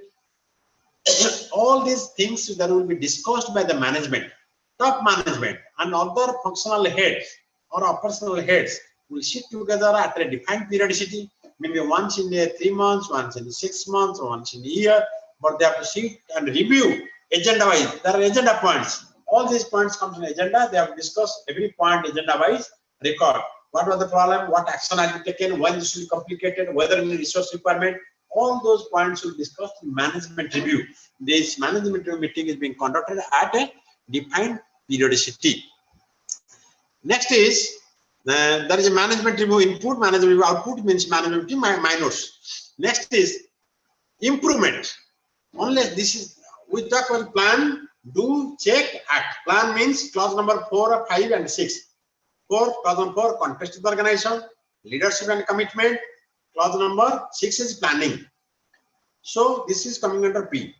all these things that will be discussed by the management, top management, and other functional heads or operational heads will sit together at a defined periodicity, maybe once in 3 months, once in 6 months, or once in a year, but they have to sit and review agenda-wise. There are agenda points. All these points come to an agenda. They have to discuss every point agenda-wise, record. What was the problem? What action has been taken? When this will be complicated? Whether any resource requirement? All those points will be discussed in management review. This management review meeting is being conducted at a defined periodicity. Next is there is a management review input, management review output, means management review minors. Next is improvement. Only this is, we talk about plan, do, check, act. Plan means clause number 4, 5, and 6. Clause number 4, context of the organization, leadership and commitment. Clause number 6 is planning. So this is coming under P.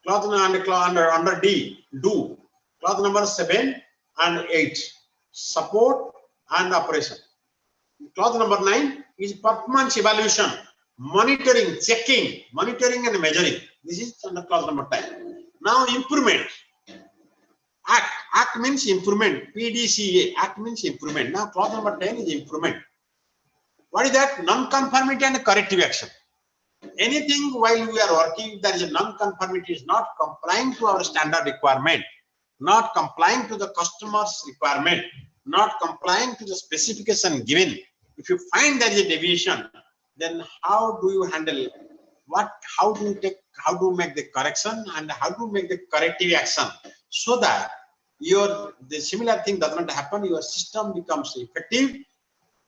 Clause under D, do. Clause number 7 and 8, support and operation. Clause number 9 is performance evaluation, monitoring, checking, monitoring and measuring. This is under clause number 10. Now improvement. Act. Act means improvement. PDCA. Act means improvement. Now clause number 10 is improvement. What is that? Non-conformity and corrective action. Anything while we are working, there is a non-conformity, is not complying to our standard requirement, not complying to the customer's requirement, not complying to the specification given. If you find there is a deviation, then how do you handle what? How do you make the correction, and how to make the corrective action, so that the similar thing does not happen. Your system becomes effective,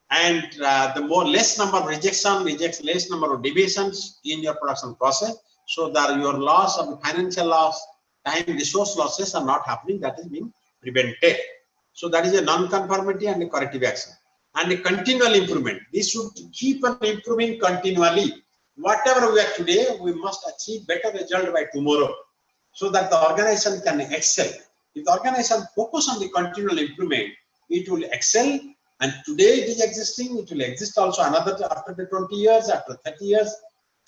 and the less number of less number of deviations in your production process, so that your loss of financial loss, time, resource losses are not happening. That is being prevented. So that is a non-conformity and a corrective action. And a continual improvement. This should keep on improving continually. Whatever we are today, we must achieve better result by tomorrow, so that the organization can excel. If the organization focus on the continual improvement, it will excel. And today it is existing, it will exist also another after the 20 years, after 30 years,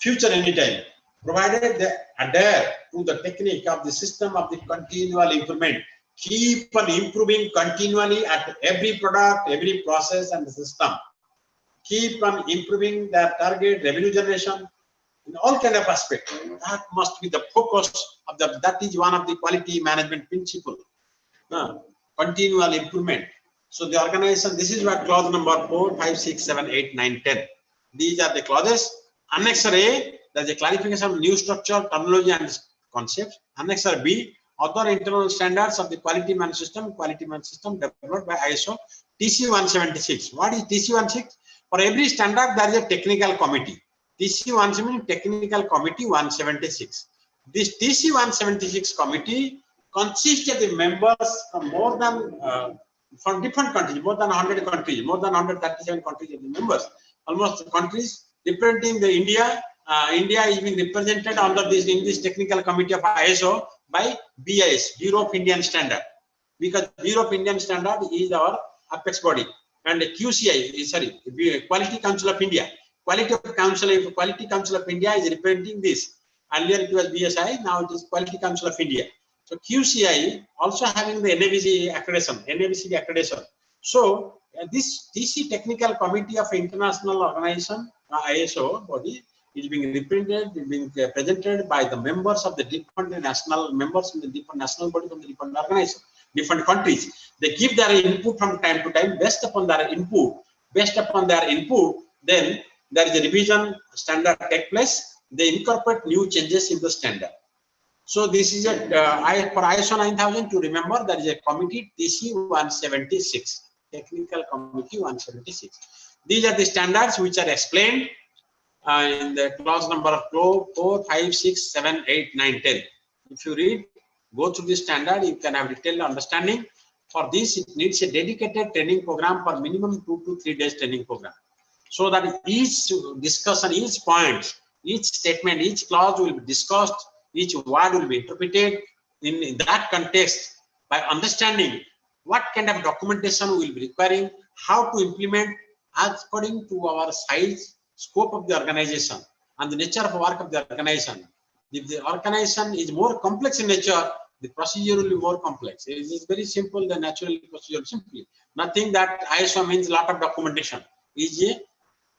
future anytime, provided they adhere to the technique of the system of the continual improvement. Keep on improving continually at every product, every process and the system. Keep on improving their target, revenue generation, in all kind of aspects. That must be the focus of that is one of the quality management principle. Continual improvement. So the organization, this is what clause number 4, 5, 6, 7, 8, 9, 10. These are the clauses. Annexure A, there is a clarification of new structure, terminology and concepts. Annexure B, other internal standards of the quality management system developed by ISO TC 176. What is TC 176? For every standard, there is a technical committee. TC 176 technical committee 176. This TC 176 committee consists of the members from more than from different countries, more than 100 countries, more than 137 countries of the members. Almost countries representing the India. India is being represented under this in this technical committee of ISO by BIS, Bureau of Indian Standard, because Bureau of Indian Standard is our apex body, and QCI, sorry, Quality Council of India. Quality Council of India is representing this. Earlier it was BSI, now it is Quality Council of India. So QCI also having the NABC accreditation. So this TC Technical Committee of International Organization, ISO body, is being presented by the members of the different national members in the different national body from the different organizations, different countries. They give their input from time to time. Based upon their input, then there is a revision standard take place. They incorporate new changes in the standard. So this is a for ISO 9000 to remember, there is a committee TC 176, Technical Committee 176. These are the standards which are explained in the clause number 4, 5, 6, 7, 8, 9, 10. If you read, go through this standard, you can have detailed understanding. For this, it needs a dedicated training program for minimum 2 to 3 days training program. So that each discussion, each point, each statement, each clause will be discussed, each word will be interpreted in that context by understanding what kind of documentation we will be requiring, how to implement according to our size, scope of the organization, and the nature of work of the organization. If the organization is more complex in nature, the procedure will be more complex. It is very simple, the natural procedure simply. Nothing that ISO means a lot of documentation is a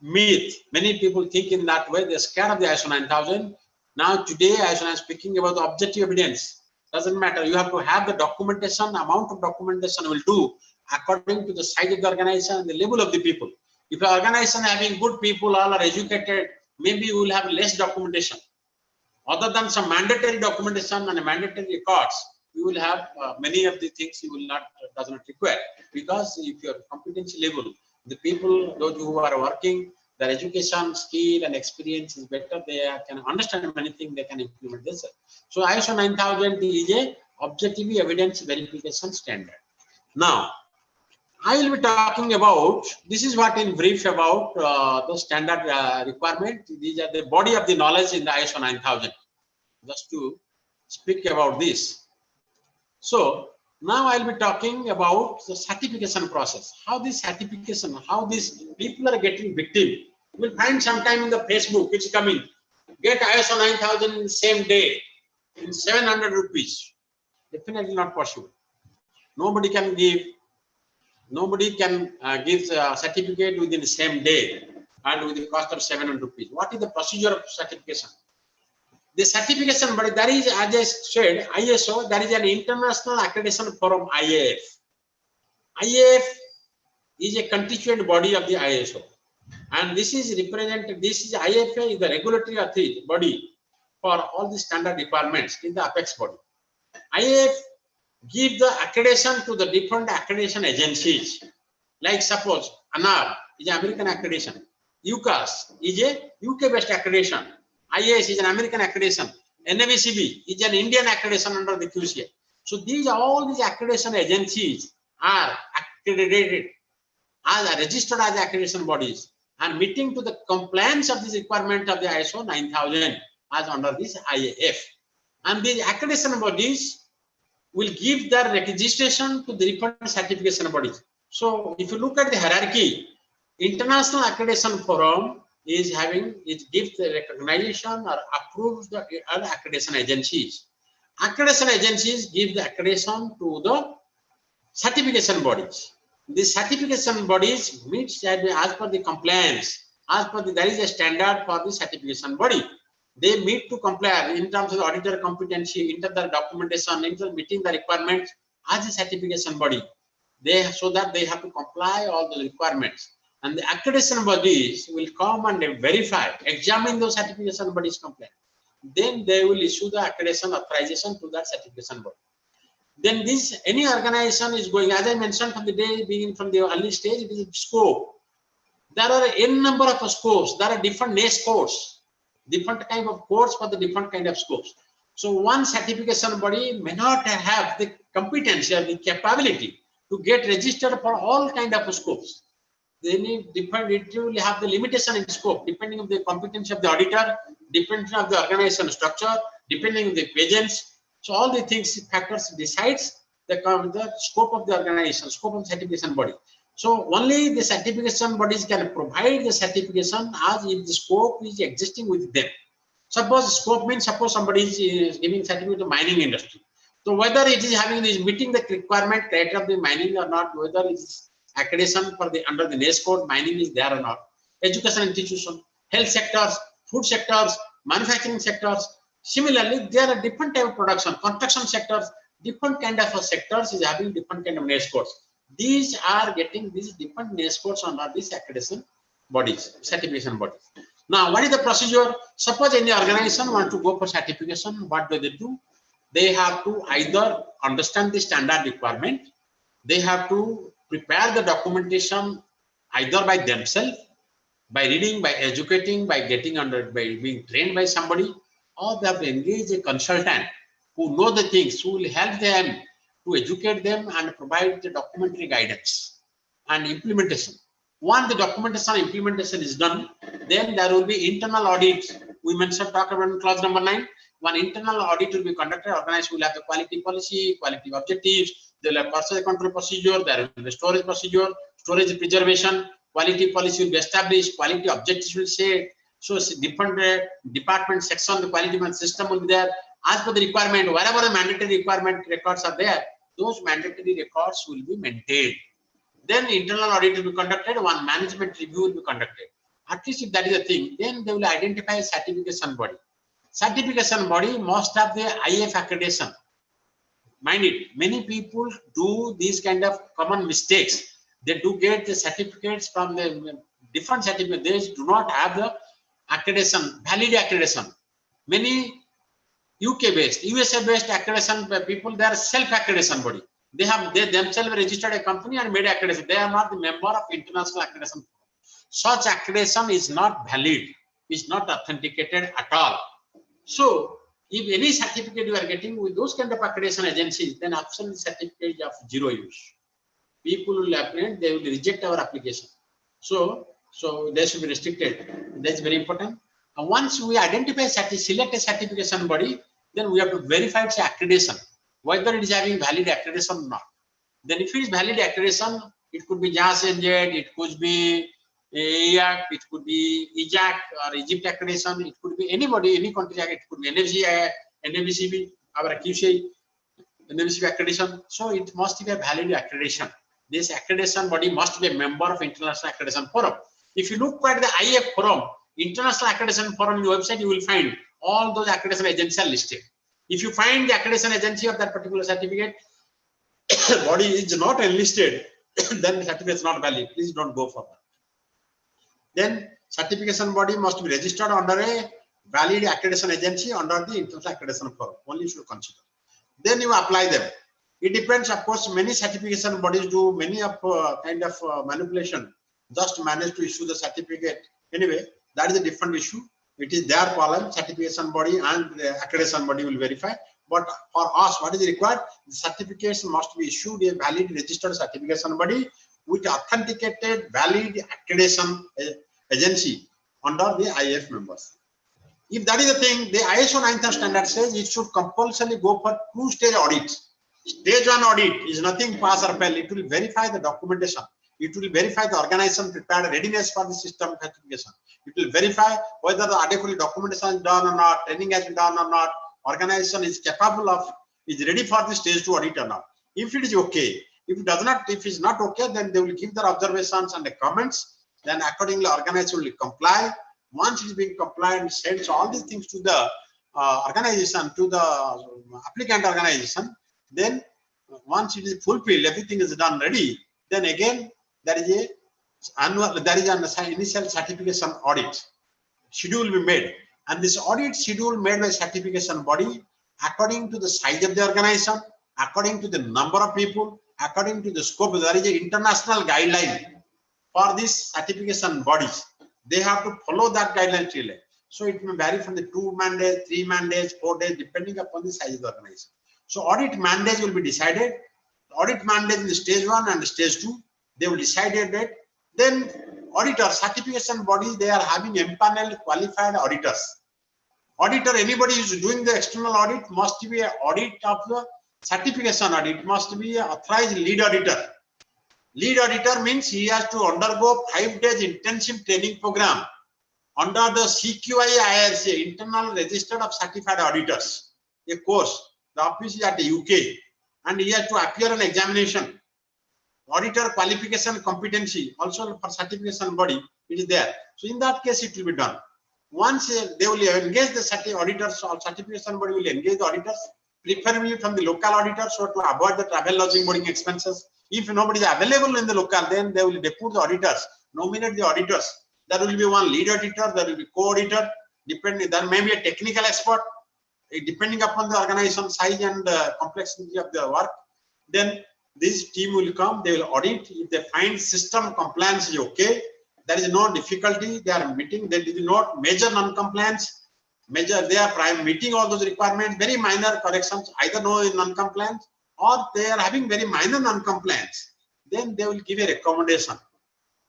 myth. Many people think in that way, they're scared of the ISO 9000. Now today, ISO is speaking about the objective evidence. Doesn't matter, you have to have the documentation, amount of documentation will do according to the size of the organization and the level of the people. If an organization having good people, all are educated, maybe you will have less documentation. Other than some mandatory documentation and mandatory records, you will have many of the things you will not, does not require. Because if your competency level, the people, those who are working, their education, skill and experience is better, they can understand many things, they can implement this. So ISO 9000 is a objective evidence verification standard. Now, I will be talking about, this is what in brief about the standard requirement. These are the body of the knowledge in the ISO 9000. Just to speak about this. So now I'll be talking about the certification process. How this certification, how these people are getting victim. You will find sometime in the Facebook, it's coming, get ISO 9000 in the same day, in 700 rupees. Definitely not possible. Nobody can give a certificate within the same day and with the cost of 700 rupees. What is the procedure of certification? The certification body, that is, as I said, ISO, there is an international accreditation forum, IAF. IAF is a constituent body of the ISO. And this is represented, IAF is the regulatory authority body for all the standard requirements in the apex body. IAF give the accreditation to the different accreditation agencies. Like suppose ANAR is an American accreditation, UCAS is a UK-based accreditation, IAS is an American accreditation, NABCB is an Indian accreditation under the QCI. So all these accreditation agencies are accredited as registered as accreditation bodies and meeting to the compliance of this requirement of the ISO 9000 as under this IAF. And these accreditation bodies will give their registration to the different certification bodies. So if you look at the hierarchy, International Accreditation Forum is it gives the recognition or approves the other accreditation agencies. Accreditation agencies give the accreditation to the certification bodies. The certification bodies meet as per the compliance, there is a standard for the certification body. They meet to comply in terms of the auditor competency, in terms of the documentation, in terms of meeting the requirements as a certification body. So that they have to comply all the requirements. And the accreditation bodies will come and verify, examine those certification bodies compliance. Then they will issue the accreditation authorization to that certification body. Then any organization is going, as I mentioned from the day beginning, from the early stage, it is scope. There are n number of scopes. There are different niche codes, different kind of codes for the different kind of scopes. So one certification body may not have the competency or the capability to get registered for all kind of scopes. They need different, it will have the limitation in scope, depending on the competency of the auditor, depending on the organization structure, depending on the agents. So all the things, factors decides the scope of the organization, scope of certification body. So only the certification bodies can provide the certification as if the scope is existing with them. Suppose scope means suppose somebody is giving certificate to mining industry. So whether it is having this meeting the requirement criteria of the mining or not, whether it is accreditation for the under the NACE code mining is there or not. Education institution, health sectors, food sectors, manufacturing sectors. Similarly, there are different type of production, construction sectors, different kind of sectors is having different kind of NACE codes. These are getting these different NACE codes under these accreditation bodies, certification bodies. Now, what is the procedure? Suppose any organization want to go for certification, what do they do? They have to either understand the standard requirement, they have to prepare the documentation either by themselves, by reading, by educating, by getting under, by being trained by somebody, or they have to engage a consultant who know the things, who will help them to educate them and provide the documentary guidance and implementation. Once the documentation and implementation is done, then there will be internal audit. We mentioned, talk about clause number 9. One internal audit will be conducted. Organization will have the quality policy, quality objectives. They will have process control procedure. There will be storage procedure, storage preservation. Quality policy will be established. Quality objectives will say. So different department section, the quality management system will be there. As per the requirement, wherever the mandatory requirement records are there, those mandatory records will be maintained. Then internal audit will be conducted, one management review will be conducted. At least if that is a thing, then they will identify a certification body. Certification body must have the IF accreditation. Mind it, many people do these kind of common mistakes. They do get the certificates from the different certificates. They do not have the accreditation, valid accreditation. Many UK based, USA based accreditation people, they are self accreditation body. They themselves registered a company and made accreditation. They are not the member of international accreditation. Such accreditation is not valid, is not authenticated at all. So if any certificate you are getting with those kind of accreditation agencies, then absolutely certificate of zero use. People will apply, they will reject our application. So they should be restricted. That's very important. And once we identify, select a certification body, then we have to verify its accreditation, whether it is having valid accreditation or not. Then if it is valid accreditation, it could be JAS-NZ, it could be EAC, it could be EJAC or Egypt accreditation, it could be anybody, any country, it could be NFG, NABCB, our QCI, NABCB accreditation. So it must be a valid accreditation. This accreditation body must be a member of International Accreditation Forum. If you look at the IF Forum, International Accreditation Forum website, you will find all those accreditation agencies are listed. If you find the accreditation agency of that particular certificate body is not enlisted, then the certificate is not valid. Please don't go for that. Then certification body must be registered under a valid accreditation agency under the International Accreditation Forum. Only you should consider. Then you apply them. It depends, of course, many certification bodies do many of kind of manipulation just to manage to issue the certificate. Anyway, that is a different issue. It is their problem. Certification body and the accreditation body will verify. But for us, what is required? The certificates must be issued a valid registered certification body with authenticated valid accreditation agency under the IF members. If that is the thing, the ISO 9000 standard says it should compulsorily go for 2-stage audits. Stage 1 audit is nothing pass or fail. It will verify the documentation. It will verify the organization prepared readiness for the system certification. It will verify whether the adequate documentation is done or not, training has been done or not, organization is capable of, is ready for the stage 2 audit or not. If it is okay, if it does not, if it is not okay, then they will give their observations and the comments. Then accordingly, organization will comply. Once it is being compliant, it sends all these things to the organization, to the applicant organization. Then once it is fulfilled, everything is done ready. Then again, there is an initial certification audit schedule will be made, and this audit schedule made by certification body according to the size of the organization, according to the number of people, according to the scope. There is an international guideline for these certification bodies. They have to follow that guideline clearly. So it may vary from the 2 mandates, 3 mandates, 4 days, depending upon the size of the organization. So audit mandates will be decided. Audit mandate in the stage 1 and the stage 2, they will decide that. Then auditor, certification bodies, they are having empaneled qualified auditors. Auditor, anybody who is doing the external audit must be an audit of the certification audit. It must be an authorized lead auditor. Lead auditor means he has to undergo 5 days intensive training program under the CQI IRC, Internal Register of Certified Auditors, a course. The office is at the UK, and he has to appear on examination. Auditor qualification competency, also for certification body, it is there. So in that case, it will be done. Once they will engage the auditors, or certification body will engage the auditors, preferably from the local auditors, so to avoid the travel lodging boarding expenses. If nobody is available in the local, then they will depute the auditors, nominate the auditors. There will be one lead auditor, there will be co-auditor, depending, there may be a technical expert, depending upon the organization size and complexity of the work. Then this team will come, they will audit. If they find system compliance is okay, there is no difficulty, they are meeting, they did not major non-compliance, they are meeting all those requirements, very minor corrections, either no non-compliance or they are having very minor non-compliance, then they will give a recommendation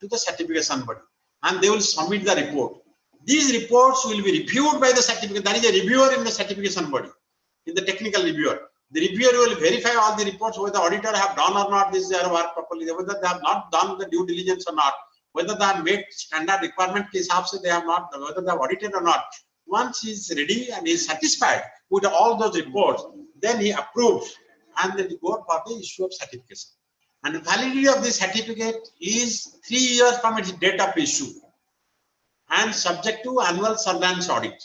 to the certification body and they will submit the report. These reports will be reviewed by the certificate. There is a reviewer in the certification body, in the technical reviewer. The reviewer will verify all the reports, whether the auditor have done or not this their work properly, whether they have not done the due diligence or not, whether they have made standard requirement case also they have not, whether they have audited or not. Once he is ready and he is satisfied with all those reports, then he approves and then go for the issue of certification. And the validity of this certificate is 3 years from its date of issue and subject to annual surveillance audit.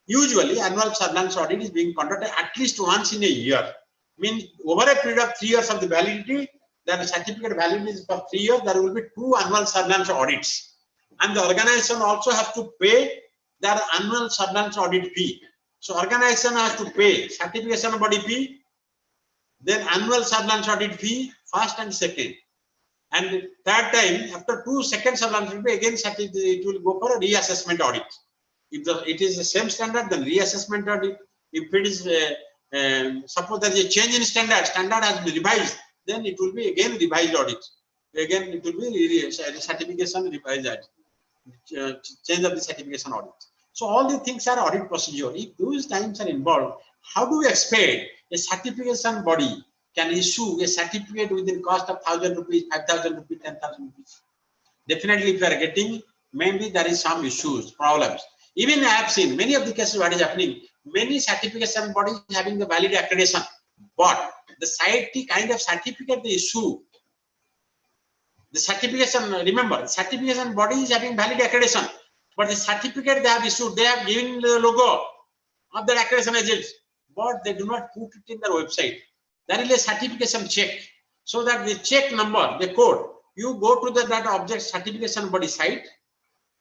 Usually, annual surveillance audit is being conducted at least once in a year. Means over a period of 3 years of the validity, the certificate validity is for 3 years, there will be 2 annual surveillance audits. And the organization also has to pay their annual surveillance audit fee. So organization has to pay certification body fee, then annual surveillance audit fee, first and second. And third time, after 2 second surveillance audit, again it will go for a reassessment audit. If it is the same standard, then reassessment audit. If it is, suppose there is a change in standard has been revised, then it will be again revised audit. Again, it will be certification revised audit. Change of the certification audit. So all the things are audit procedure. If those times are involved, how do we expect a certification body can issue a certificate within cost of 1,000 rupees, 5,000 rupees, 10,000 rupees? Definitely, if you are getting, maybe there is some issues, problems. Even I have seen many of the cases what is happening, many certification bodies having the valid accreditation, but the site kind of certificate they issue, the certification, remember, certification body is having valid accreditation, but the certificate they have issued, they have given the logo of the accreditation agents, but they do not put it in their website. There is a certification check, so that the check number, the code, you go to that object certification body site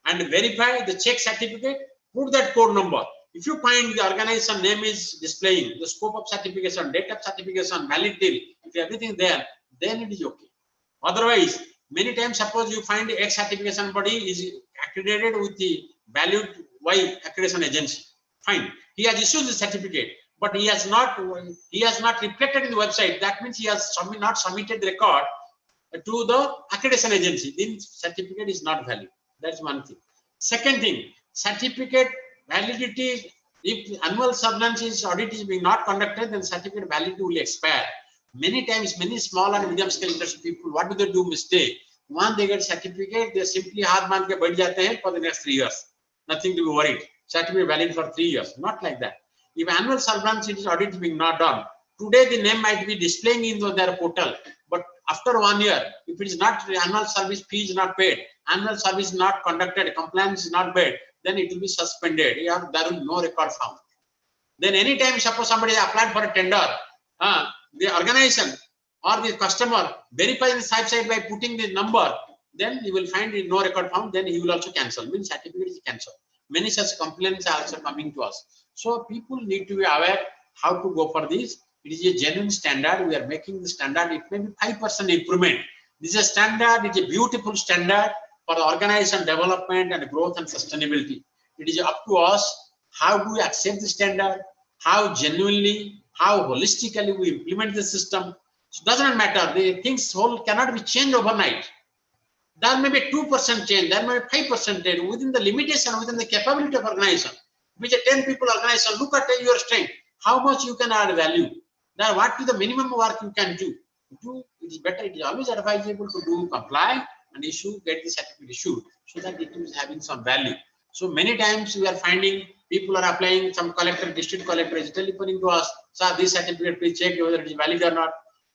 and verify the check certificate, put that code number. If you find the organization name is displaying, the scope of certification, date of certification, valid till, if everything there, then it is okay. Otherwise, many times suppose you find X certification body is accredited with the valued Y accreditation agency. Fine. He has issued the certificate, but he has not reflected in the website. That means he has not submitted the record to the accreditation agency. Then certificate is not valid. That's one thing. Second thing, certificate validity, if annual surveillance audit is being not conducted, then certificate validity will expire. Many times, many small and medium scale industry people, what do they do mistake? Once they get certificate, they simply haath baandh ke baith jate hain for the next 3 years. Nothing to be worried. Certificate valid for 3 years. Not like that. If annual surveillance audit is being not done, today the name might be displaying in their portal, but after 1 year, if it is not, annual service fee is not paid, annual service not conducted, compliance is not paid, then it will be suspended. There will be no record found. Then anytime suppose somebody applied for a tender, the organization or the customer verify the site by putting the number, then you will find no record found, then he will also cancel. Means certificate is cancelled. Many such complaints are also coming to us. So people need to be aware how to go for this. It is a genuine standard. We are making the standard. It may be 5% improvement. This is a standard. It's a beautiful standard for the organization development and growth and sustainability. It is up to us. How do we accept the standard? How genuinely, how holistically we implement the system. So it does not matter. The things whole cannot be changed overnight. There may be 2% change. There may be 5% change within the limitation, within the capability of organization. Which a 10 people organization, look at your strength. How much you can add value. Now, what is the minimum work you can do? it is better, it is always advisable to do comply and get the certificate issued so that it is having some value. So many times we are finding people are applying, some collector, district collector is telephone to us, sir, this certificate, please check whether it is valid or not.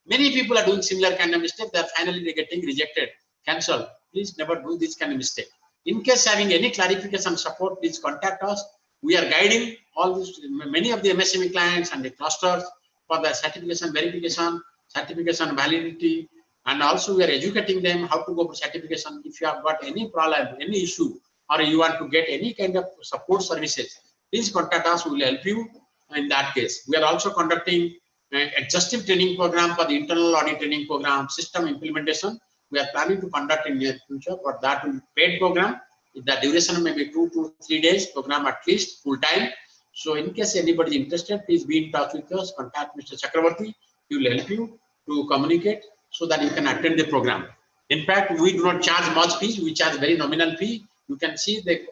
Many people are doing similar kind of mistake. They are finally getting rejected, cancelled. Please never do this kind of mistake. In case having any clarification support, please contact us. We are guiding all this, many of the MSME clients and the clusters for the certification verification, certification validity, and also we are educating them how to go for certification. If you have got any problem, any issue, or you want to get any kind of support services, please contact us. We will help you in that case. We are also conducting an exhaustive training program for the internal audit training program, system implementation. We are planning to conduct in near future, but that will be paid program. The duration may be 2 to 3 days program at least, full time. So in case anybody is interested, please be in touch with us. Contact Mr. Chakravarti. He will help you to communicate so that you can attend the program. In fact, we do not charge much fees. We charge very nominal fee. You can see the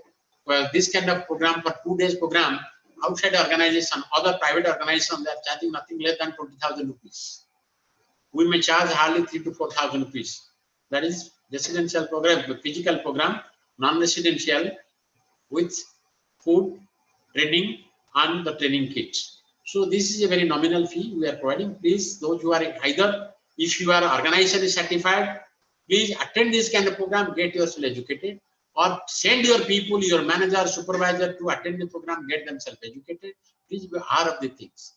this kind of program for 2 days program outside organization, other private organizations, they are charging nothing less than 20,000 rupees. We may charge hardly 3,000 to 4,000 rupees. That is residential program, the physical program, non-residential with food, training, and the training kits. So this is a very nominal fee we are providing. Please, those who are either, if your organization is certified, please attend this kind of program, get yourself educated, or send your people, your manager, supervisor to attend the program, get themselves educated. Please be aware of the things.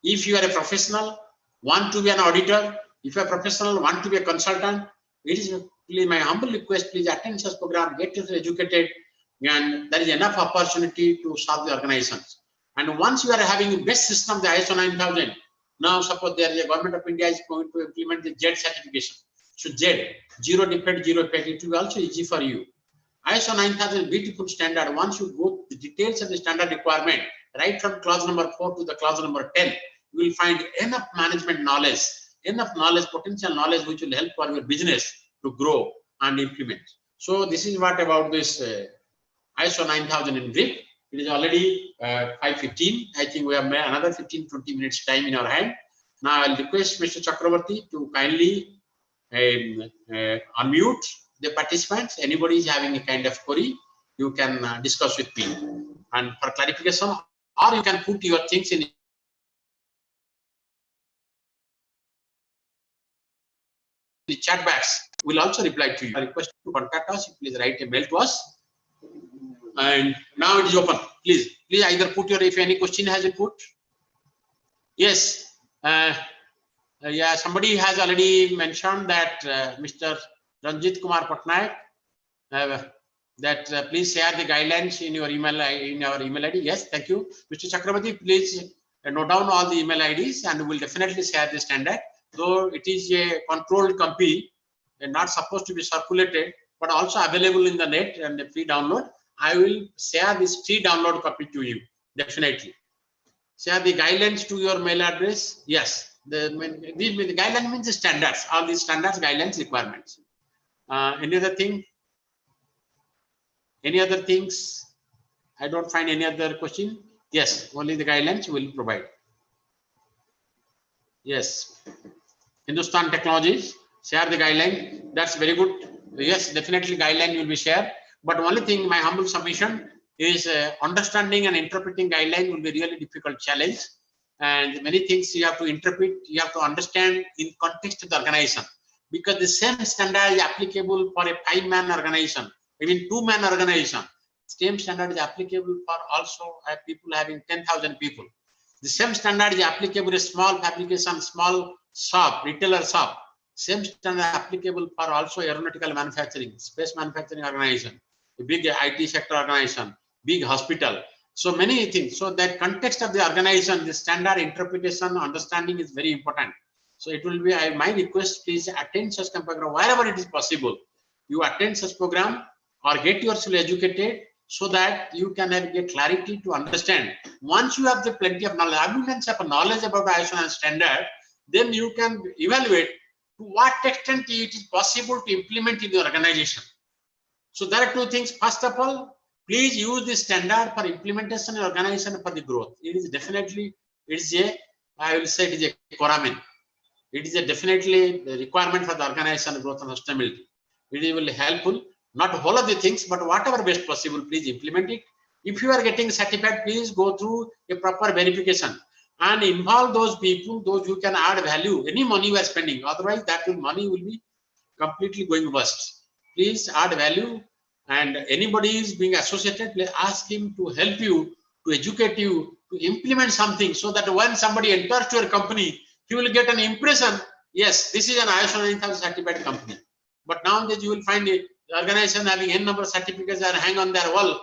If you are a professional, want to be an auditor, if you are a professional, want to be a consultant, it is please, my humble request, please attend such program, get yourself educated, and there is enough opportunity to serve the organizations. And once you are having the best system, the ISO 9000, now suppose there is a government of India is going to implement the Z certification. So Z, zero defect, zero effect, it will be also easy for you. ISO 9000 beautiful standard. Once you go the details of the standard requirement, right from clause number 4 to the clause number 10, you will find enough management knowledge, potential knowledge, which will help for your business to grow and implement. So this is what about this ISO 9000 in brief. It is already 5:15. I think we have another 15-20 minutes time in our hand. Now I'll request Mr. Chakravarti to kindly unmute the participants. Anybody is having a kind of query, you can discuss with me. And for clarification, or you can put your things in the chat box. We'll also reply to you. I request to contact us. Please write a mail to us. And now it is open. Please either put your, if any question has been put. Yes. Yeah, somebody has already mentioned that Mr. Ranjit Kumar Patnaik, that please share the guidelines in your email, in our email ID. Yes, thank you. Mr. Chakravarti, please note down all the email IDs and we'll definitely share the standard. Though it is a controlled copy and not supposed to be circulated, but also available in the net and the free download, I will share this free download copy to you, definitely. Share the guidelines to your mail address. Yes. The guideline means the standards, all these standards, guidelines, requirements. Any other thing? Any other things? I don't find any other question. Yes, only the guidelines will provide. Yes. Hindustan Technologies, share the guideline. That's very good. Yes, definitely guideline will be shared. But only thing, my humble submission is understanding and interpreting guideline will be really difficult challenge. And many things you have to interpret, you have to understand in context of the organization, because the same standard is applicable for a 5-man organization, even 2-man organization. Same standard is applicable for also people having 10,000 people. The same standard is applicable to small fabrication, small shop, retailer shop. Same standard applicable for also aeronautical manufacturing, space manufacturing organization, a big IT sector organization, big hospital. So many things. So that context of the organization, the standard interpretation, understanding is very important. So it will be my request, please attend such program wherever it is possible. You attend such program or get yourself educated so that you can get clarity to understand. Once you have the plenty of knowledge, abundance of knowledge about the ISO standard, then you can evaluate to what extent it is possible to implement in your organization. So there are two things. First of all, please use this standard for implementation and organization for the growth. It is definitely, it is a, I will say it is a Koramin. It is a definitely the requirement for the organization growth and sustainability. It will helpful, not whole of the things, but whatever best possible, please implement it. If you are getting certified, please go through a proper verification and involve those people, those who can add value. Any money you are spending, otherwise that money will be completely going bust. Please add value, and anybody is being associated, please ask him to help you, to educate you, to implement something, so that when somebody enters to your company, he will get an impression, yes, this is an ISO 9000 certified company. But nowadays you will find it, the organization having n number of certificates and hang on their wall,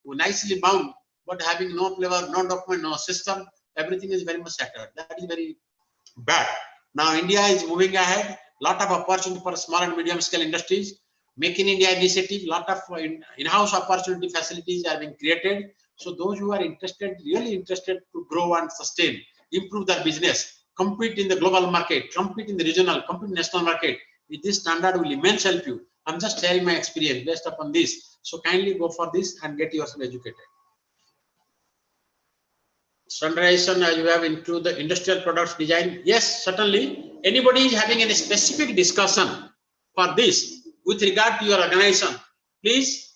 nicely bound, but having no flavor, no document, no system, everything is very much scattered. That is very bad. Now India is moving ahead, lot of opportunity for small and medium scale industries. Make in India initiative, lot of in-house opportunity facilities are being created. So those who are interested, really interested to grow and sustain, improve their business, compete in the global market, compete in the regional, compete in national market, with this standard will immensely help you. I'm just sharing my experience based upon this. So kindly go for this and get yourself educated. Standardization, you have into the industrial products design. Yes, certainly. Anybody is having any specific discussion for this with regard to your organization, please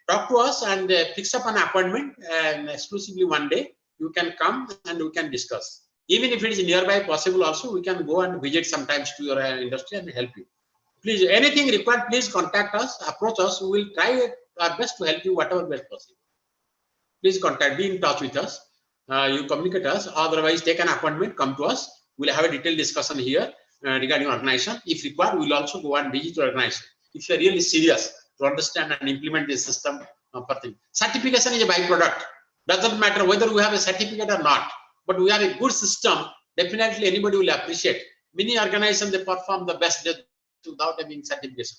talk to us and fix up an appointment, and exclusively one day you can come and we can discuss. Even if it is nearby possible also, we can go and visit sometimes to your industry and help you. Please, anything required, please contact us, approach us. We will try our best to help you whatever best possible. Please contact, be in touch with us. You communicate us, otherwise take an appointment, come to us. We'll have a detailed discussion here regarding organization. If required, we'll also go and visit your organization. If you're really serious to understand and implement this system for things. Certification is a byproduct. Doesn't matter whether we have a certificate or not, but we have a good system, definitely anybody will appreciate. Many organizations, they perform the best without having certification.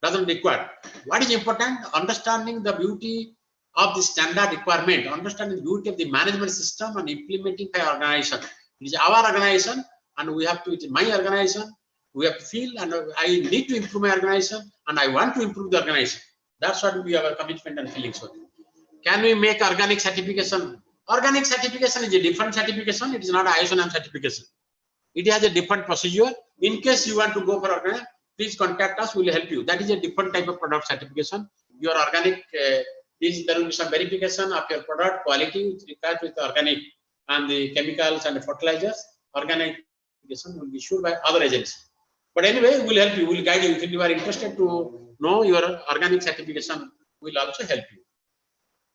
Doesn't require. What is important? Understanding the beauty of the standard requirement, understanding the beauty of the management system and implementing by organization. It is our organization, and we have to, it is my organization. We have to feel, and I need to improve my organization, and I want to improve the organization. That's what we have a commitment and feelings with. Can we make organic certification? Organic certification is a different certification. It is not ISO 9000 certification. It has a different procedure. In case you want to go for organic, please contact us. We will help you. That is a different type of product certification. Your organic, there will be some verification of your product quality with regard with organic and the chemicals and the fertilizers. Organic certification will be issued by other agencies. But anyway, we will help you. We will guide you. If you are interested to know your organic certification, we will also help you.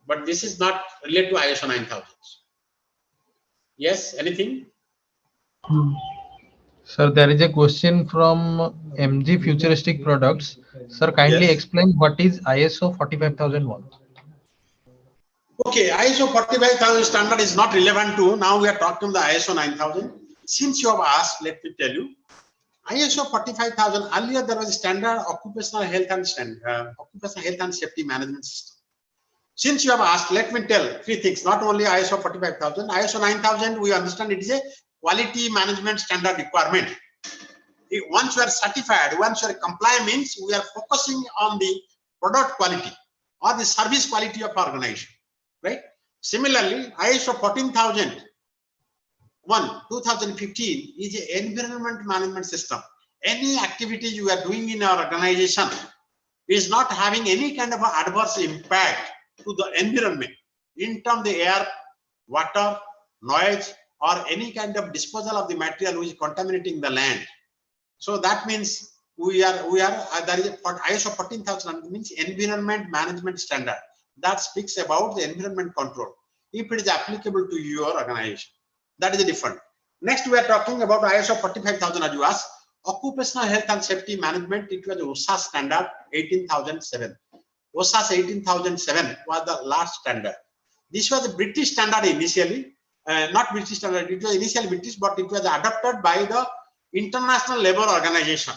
But this is not related to ISO 9000. Yes, anything? Sir, there is a question from MG Futuristic Products. Sir, kindly Yes. explain what is ISO 45001. Okay, ISO 45000 standard is not relevant to, now we are talking the ISO 9000. Since you have asked, let me tell you, ISO 45000, earlier there was a standard occupational health and safety management system. Since you have asked, let me tell three things, not only ISO 45000, ISO 9000, we understand it is a quality management standard requirement. Once you are certified, once you are compliant, means we are focusing on the product quality or the service quality of organization, right? Similarly, ISO 14001:2015 is an environment management system. Any activity you are doing in our organization is not having any kind of adverse impact to the environment in terms of the air, water, noise, or any kind of disposal of the material which is contaminating the land. So that means there is a ISO 14000 means environment management standard that speaks about the environment control. If it is applicable to your organization, that is different. Next, we are talking about ISO 45000 as you asked. Occupational health and safety management, it was OSHA standard 18007. OSHA 18007 was the last standard. This was a British standard initially, not British standard, it was initially British, but it was adopted by the International Labour Organization.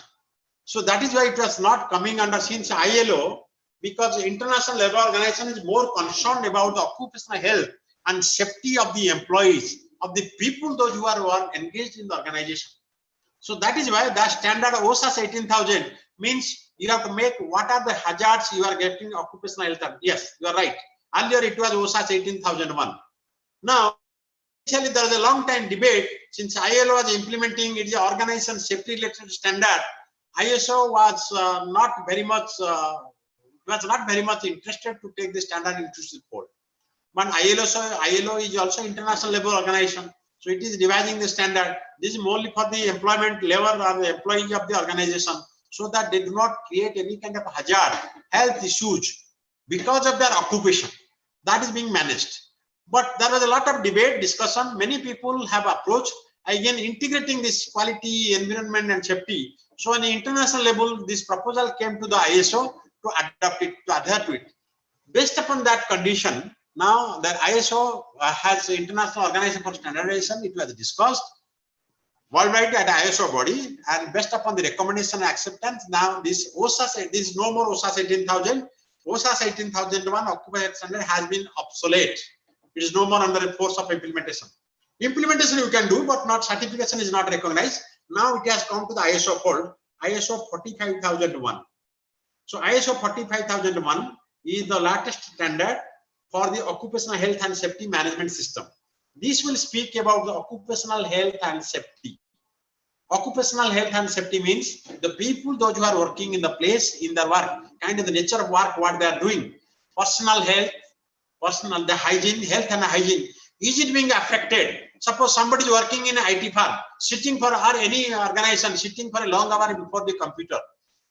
So that is why it was not coming under since ILO, because the International Labour Organization is more concerned about the occupational health and safety of the employees, of the people, those who are engaged in the organization. So that is why the standard OSHA 18000 means you have to make what are the hazards you are getting occupational health. Yes, you are right. Earlier it was OSHA 18001. Now there is a long time debate since ILO was implementing its organization safety related standard. ISO was not very much interested to take the standard into the fold. But ILO is also international labor organization, so it is revising the standard. This is mainly for the employment level or the employees of the organization, so that they do not create any kind of hazard, health issues because of their occupation. That is being managed. But there was a lot of debate, discussion. Many people have approached again integrating this quality, environment, and safety. So on the international level, this proposal came to the ISO to adopt it, to adhere to it. Based upon that condition, now the ISO has the International Organization for Standardization. It was discussed worldwide at ISO body, and based upon the recommendation and acceptance, now this OSHA, this is no more OSHA 18000. OSHA 18001 occupational standard has been obsolete. It is no more under the force of implementation. Implementation you can do, but not certification is not recognized. Now it has come to the ISO fold, ISO 45001. So ISO 45001 is the latest standard for the occupational health and safety management system. This will speak about the occupational health and safety. Occupational health and safety means the people, those who are working in the place, in their work, kind of the nature of work, what they are doing, personal health, the hygiene, health and hygiene. Is it being affected? Suppose somebody is working in an IT firm, sitting for or any organization, sitting for a long hour before the computer.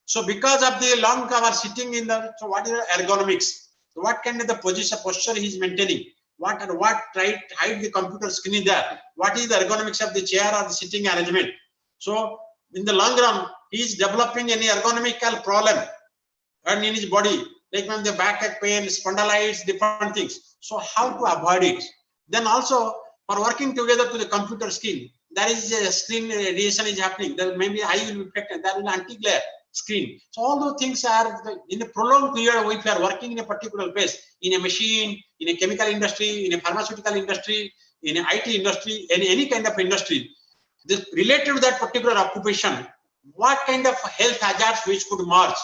So because of the long hour sitting in the, so what is the ergonomics? So what kind of the position, posture he is maintaining? What height the computer screen is there? What is the ergonomics of the chair or the sitting arrangement? So in the long run, he is developing any ergonomical problem and in his body, like when the back pain, spondylitis, different things. So how to avoid it? Then also for working together to the computer screen, there is a screen radiation is happening. There maybe eye will be affected. There will be anti-glare screen. So all those things are in a prolonged period. If you are working in a particular place, in a machine, in a chemical industry, in a pharmaceutical industry, in an IT industry, any kind of industry, this related to that particular occupation, what kind of health hazards which could emerge,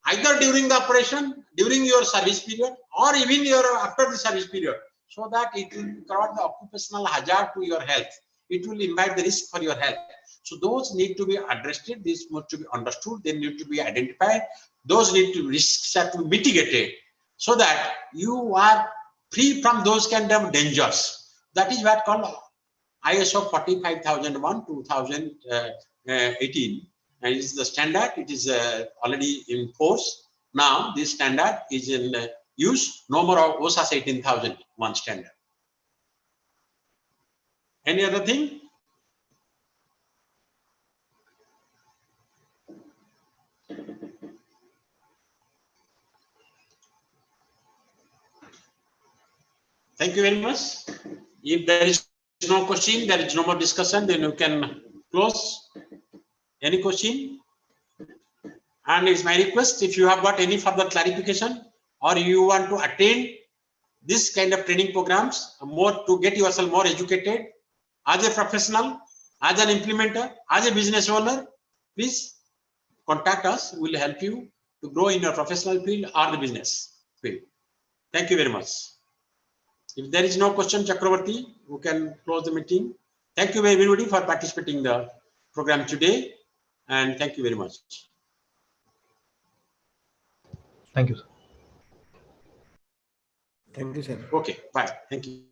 either during the operation, during your service period, or even after the service period, so that it will cover the occupational hazard to your health. It will invite the risk for your health. So those need to be addressed. These need to be understood. They need to be identified. Those risks have to be mitigated, so that you are free from those kind of dangers. That is what called ISO 45001 2018, and it is the standard. It is already in force. Now this standard is in use. No more of OSHA 18001 standard. Any other thing? Thank you very much. If there is no question, there is no more discussion, then you can close. Any question? And it's my request, if you have got any further clarification or you want to attend this kind of training programs, more to get yourself more educated as a professional, as an implementer, as a business owner, please contact us. We will help you to grow in your professional field or the business field. Thank you very much. If there is no question, Chakravarti, we can close the meeting. Thank you everybody for participating in the program today, and thank you very much. Thank you, sir. Thank you, sir. Okay, bye. Thank you.